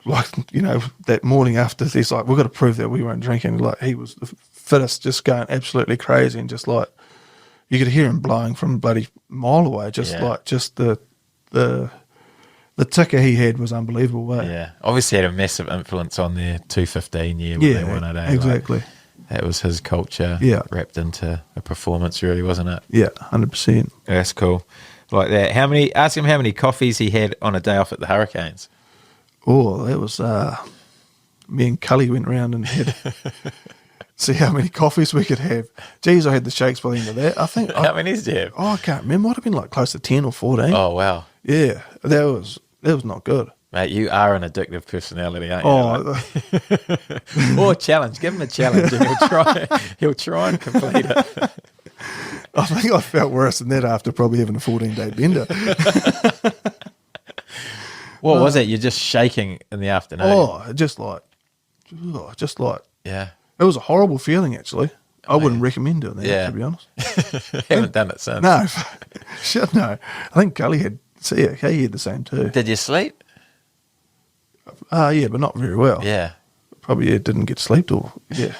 that morning after, he's like, we've got to prove that we weren't drinking. He was the fittest, just going absolutely crazy, and just you could hear him blowing from a bloody mile away. Just the ticker he had was unbelievable. Yeah, obviously had a massive influence on their 215 year when they won it. Exactly. That was his culture wrapped into a performance, really, wasn't it? Yeah, 100%. That's cool. Like that. Ask him how many coffees he had on a day off at the Hurricanes. Oh, that was me and Cully went round and had see how many coffees we could have. Geez, I had the shakes by the end of that. I think. How many did you have? Oh, I can't remember. Might have been close to 10 or 14. Oh, wow. Yeah, that was not good. Mate, you are an addictive personality, aren't you? Oh, Or challenge. Give him a challenge and he'll try and complete it. I think I felt worse than that after probably having a 14-day bender. What was it? You're just shaking in the afternoon. Oh, just Yeah. it was a horrible feeling, actually. I wouldn't recommend doing that, Yeah. to be honest. Haven't done it since. No, shit, no. I think Cully had the same too. Did you sleep? Yeah, but not very well. Yeah. Probably didn't get sleep or yeah.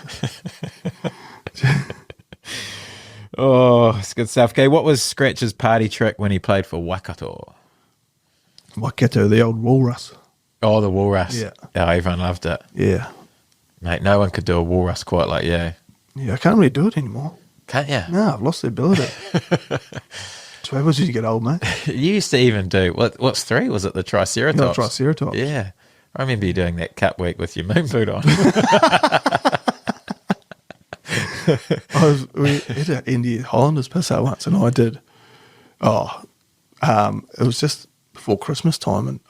Oh, it's good stuff. Okay, what was Scratch's party trick when he played for Waikato? Waikato, the old walrus. Oh, the walrus. Yeah. Oh, everyone loved it. Yeah. Mate, no one could do a walrus quite like you. Yeah, I can't really do it anymore. Can't you? No, I've lost the ability. So what happens when you get old, mate? You used to even do, what's 3? Was it the Triceratops? No, Triceratops. Yeah. I remember you doing that cup week with your moon boot on. We had an Indian Highlanders piss out once, and I did. It was just before Christmas time, and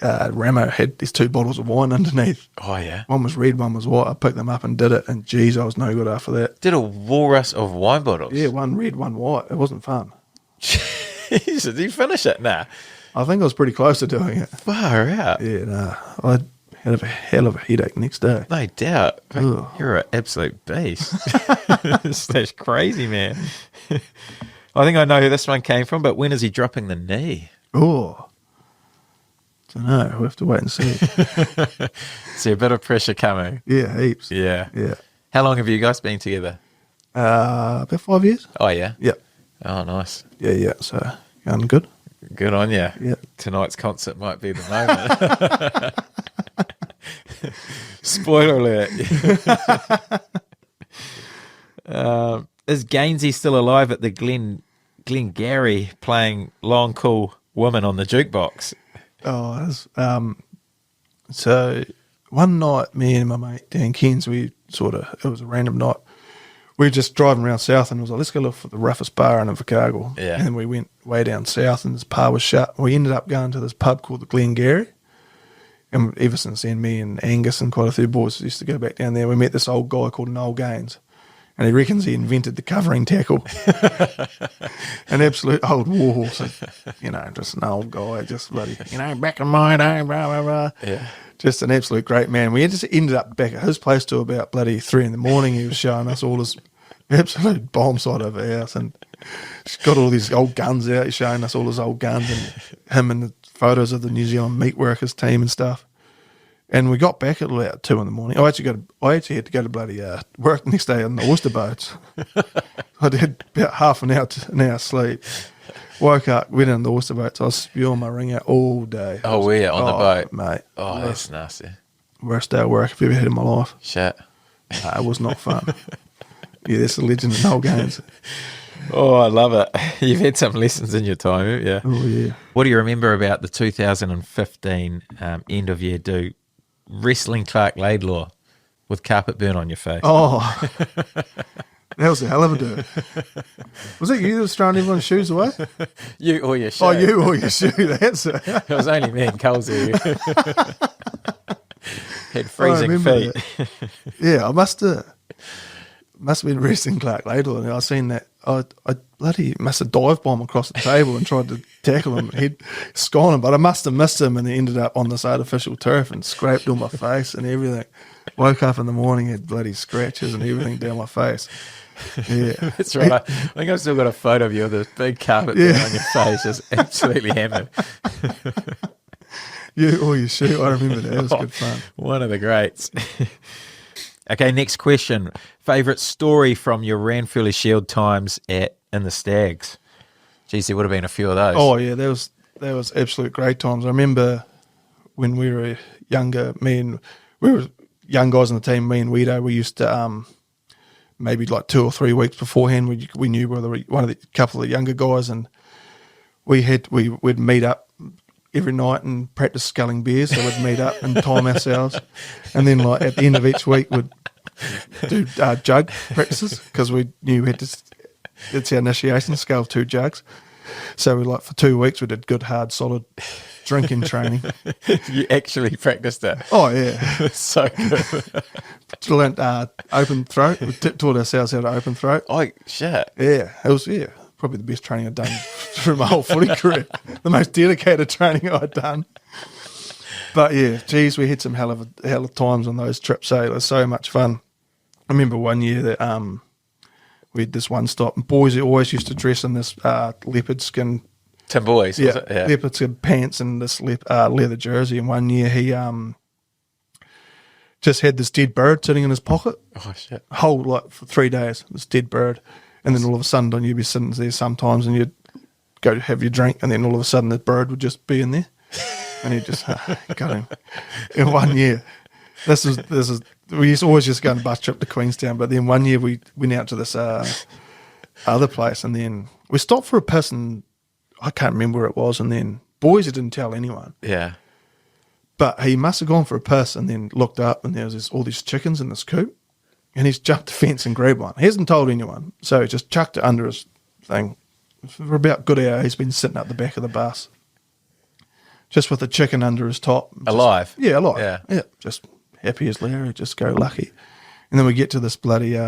Ramo had these 2 bottles of wine underneath. Oh, yeah. One was red, one was white. I picked them up and did it, and geez, I was no good after that. Did a walrus of wine bottles? Yeah, one red, one white. It wasn't fun. Jesus, did you finish it? Nah. I think I was pretty close to doing it. Far out. Yeah, no. I had a hell of a headache next day. No doubt. Ugh. You're an absolute beast. That's crazy, man. I think I know who this one came from, but when is he dropping the knee? Oh. Don't know. We'll have to wait and see. See a bit of pressure coming. Yeah, heaps. Yeah. Yeah. How long have you guys been together? About 5 years. Oh, yeah? Yep. Oh, nice. Yeah. So, going good. Good on you. Yeah. Tonight's concert might be the moment. Spoiler alert. Is Gainsey still alive at the Glengarry playing Long Cool Woman on the jukebox? Oh, it was, so one night, me and my mate Dan Kens, it was a random night. We were just driving around south, and it was like, let's go look for the roughest bar in Invercargill. Yeah. And then we went way down south, and this bar was shut. We ended up going to this pub called the Glengarry. And ever since then, me and Angus and quite a few boys used to go back down there. We met this old guy called Noel Gaines. And he reckons he invented the covering tackle. An absolute old warhorse. Just an old guy, just bloody, back in my day, blah, blah, blah. Yeah. Just an absolute great man. We just ended up back at his place till about bloody 3 a.m. He was showing us all his absolute bomb side of the house, and he's got all these old guns out. He's showing us all his old guns and him and the photos of the New Zealand meat workers team and stuff. And we got back at about 2 a.m. I actually had to go to bloody work the next day on the oyster boats. I did about half an hour sleep. Woke up, went in the oyster boats. I was spewing my ring out all day. Oh, were you on the boat? Mate. Oh, that's nasty. Worst day of work I've ever had in my life. Shit. It was not fun. Yeah, that's the legend of Noel Gaines. Oh, I love it. You've had some lessons in your time, haven't you? Oh, yeah. What do you remember about the 2015 end of year do? Wrestling Clark Laidlaw with carpet burn on your face. Oh, that was a hell of a do. Was it you that was throwing everyone's shoes away? You or your shoe. Oh, you or your shoe, that's it. It was only me and Colsey. Had freezing feet. Yeah, I must have been wrestling Clark Laidlaw, and I seen that. I bloody must have dive bombed across the table and tried to tackle him. He'd gone him, but I must have missed him, and he ended up on this artificial turf and scraped all my face and everything. Woke up in the morning, had bloody scratches and everything down my face. Yeah, that's right. I think I've still got a photo of you with a big carpet burn on your face, just absolutely hammered. You or your shoe, I remember that. It was good fun. One of the greats. Okay, next question. Favourite story from your Ranfurly Shield times in the Stags? Geez, there would have been a few of those. Oh yeah, that was absolute great times. I remember when we were younger, we were young guys on the team. Me and Weedo, we used to maybe like 2 or 3 weeks beforehand, we knew one of the couple of the younger guys, and we'd meet up every night and practice sculling beers. So we'd meet up and time ourselves, and then like at the end of each week we'd do jug practices because we knew we had to. It's our initiation, scull 2 jugs. So we for 2 weeks we did good, hard, solid drinking training. You actually practiced it? Oh yeah, so good. Learned open throat. We taught ourselves how to open throat. Oh shit! Yeah, it was probably the best training I'd done through my whole footy career. The most dedicated training I'd done. But yeah, geez, we had some hell of times on those trips. So it was so much fun. I remember one year that we had this one stop, and boys always used to dress in this leopard skin. Tim Boys, was it? Yeah, leopard skin pants and this leather jersey. And one year he just had this dead bird sitting in his pocket. Oh shit! For 3 days, this dead bird. And then all of a sudden, you'd be sitting there sometimes, and you'd go to have your drink, and then all of a sudden, the bird would just be in there, and he'd just got him. In 1 year, this is we used to always just go on a bus trip to Queenstown, but then 1 year we went out to this other place, and then we stopped for a piss, and I can't remember where it was, and then boys, he didn't tell anyone. Yeah. But he must have gone for a piss, and then looked up, and there was all these chickens in this coop. And he's jumped the fence and grabbed one. He hasn't told anyone. So he just chucked it under his thing. For about a good hour, he's been sitting at the back of the bus. Just with a chicken under his top. Alive? Yeah, alive. Yeah. Just happy as Larry, just go lucky. And then we get to this bloody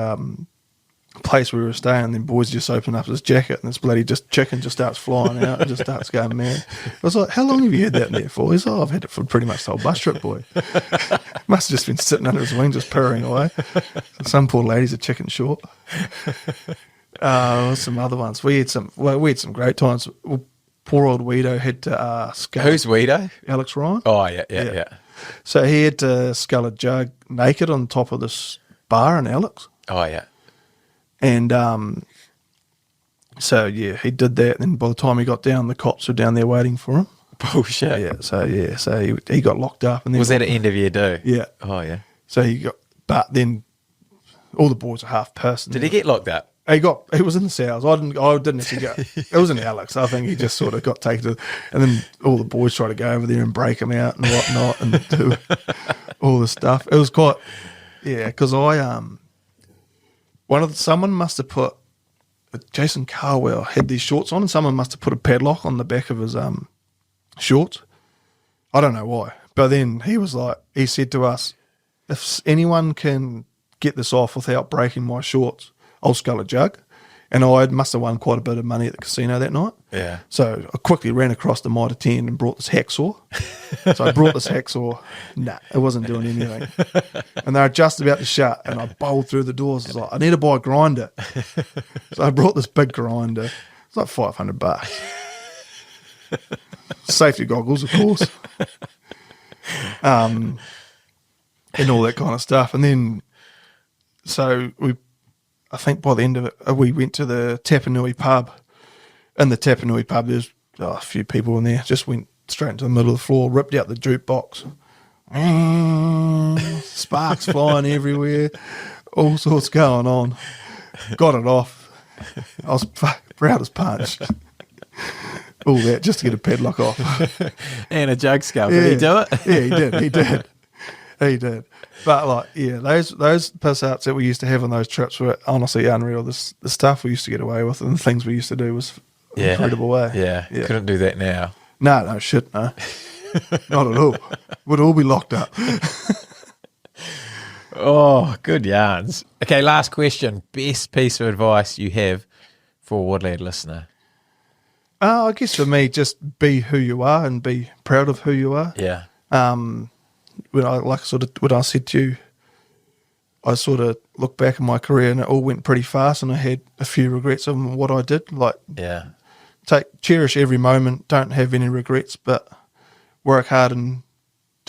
place where we were staying, and then boys just open up his jacket, and this bloody chicken just starts flying out and just starts going mad. I was like, how long have you had that in there for? He's like, I've had it for pretty much the whole bus trip, boy. Must have just been sitting under his wing just purring away. Some poor lady's a chicken short. Some other ones. We had some great times. Well, poor old Weedo had to scull. Who's Weedo? Alex Ryan. Oh yeah. So he had to scull a jug naked on top of this bar in Alex. Oh yeah. And so yeah, he did that. And by the time he got down, the cops were down there waiting for him. Bullshit. So he got locked up. And then was that an end of year do? Yeah. Oh yeah. So but then all the boys are half pissed. Did he get locked up? He was in the cells. I didn't actually go. It was in Alex. I think he just sort of got taken to, and then all the boys tried to go over there and break him out and whatnot and do all the stuff. It was quite, because someone must have put, Jason Carwell had these shorts on, and someone must have put a padlock on the back of his shorts. I don't know why, but then he said to us, if anyone can get this off without breaking my shorts, I'll scull a jug. And I must have won quite a bit of money at the casino that night. Yeah. So I quickly ran across the Mitre 10 and brought this hacksaw. So I brought this hacksaw. Nah, it wasn't doing anything. And they were just about to shut, and I bowled through the doors. I was like, I need to buy a grinder. So I brought this big grinder. It's like $500. Safety goggles, of course. And all that kind of stuff. And then, so I think by the end of it, we went to the Tapanui pub. In the Tapanui pub, there's a few people in there. Just went straight into the middle of the floor, ripped out the jukebox. Sparks flying everywhere. All sorts going on. Got it off. I was proud as punch. All that just to get a padlock off. And a jug scull. Did he do it? Yeah, he did. But like, yeah, those piss outs that we used to have on those trips were honestly unreal. The stuff we used to get away with and the things we used to do was incredible. Yeah. Couldn't do that now. No, shit, no. Not at all. We'd all be locked up. Oh, good yarns. Okay, last question. Best piece of advice you have for a Woodland listener? I guess for me, just be who you are and be proud of who you are. Yeah. When I said to you, I sort of look back in my career and it all went pretty fast, and I had a few regrets of what I did. Like, cherish every moment. Don't have any regrets, but work hard and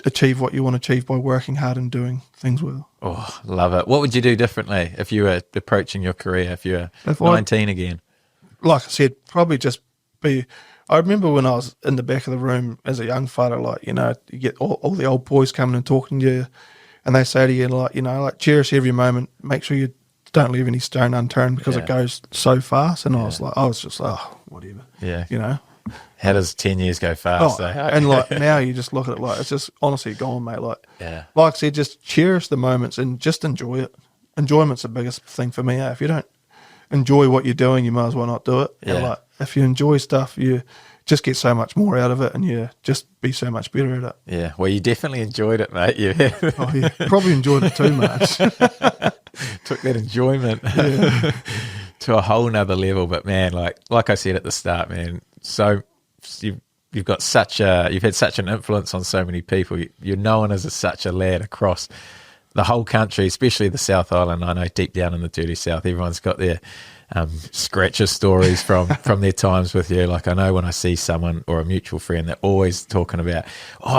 achieve what you want to achieve by working hard and doing things well. Oh, love it. What would you do differently if you were approaching your career, if you were 19 again? Like I said, probably just be... I remember when I was in the back of the room as a young fella, like, you know, you get all the old boys coming and talking to you, and they say to you, like, you know, like, cherish every moment, make sure you don't leave any stone unturned because it goes so fast. And I was just, whatever. Yeah. You know? How does 10 years go fast, though? And like now you just look at it like it's just honestly gone, mate. Like I said, just cherish the moments and just enjoy it. Enjoyment's the biggest thing for me. If you don't enjoy what you're doing, you might as well not do it. And like if you enjoy stuff, you just get so much more out of it, and you just be so much better at it. Yeah, well, you definitely enjoyed it, mate. Probably enjoyed it too much. Took that enjoyment to a whole nother level. But man, like I said at the start, man, so you've got you've had such an influence on so many people. You're known as such a lad across the whole country, especially the South Island. I know deep down in the dirty South, everyone's got their scratcher stories from their times with you. Like I know when I see someone or a mutual friend, they're always talking about,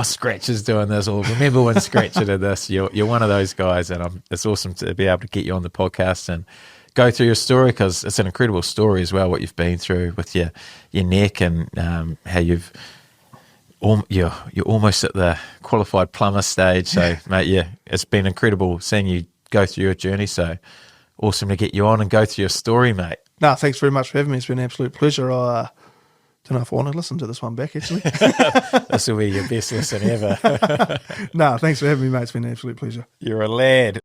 Scratcher's doing this, or remember when Scratcher did this. You're one of those guys, and it's awesome to be able to get you on the podcast and go through your story, because it's an incredible story as well, what you've been through with your neck, and how you're almost at the qualified plumber stage. So mate, it's been incredible seeing you go through your journey. So awesome to get you on and go through your story, mate. No, thanks very much for having me. It's been an absolute pleasure. I don't know if I want to listen to this one back, actually. This will be your best listen ever. No, thanks for having me, mate. It's been an absolute pleasure. You're a lad.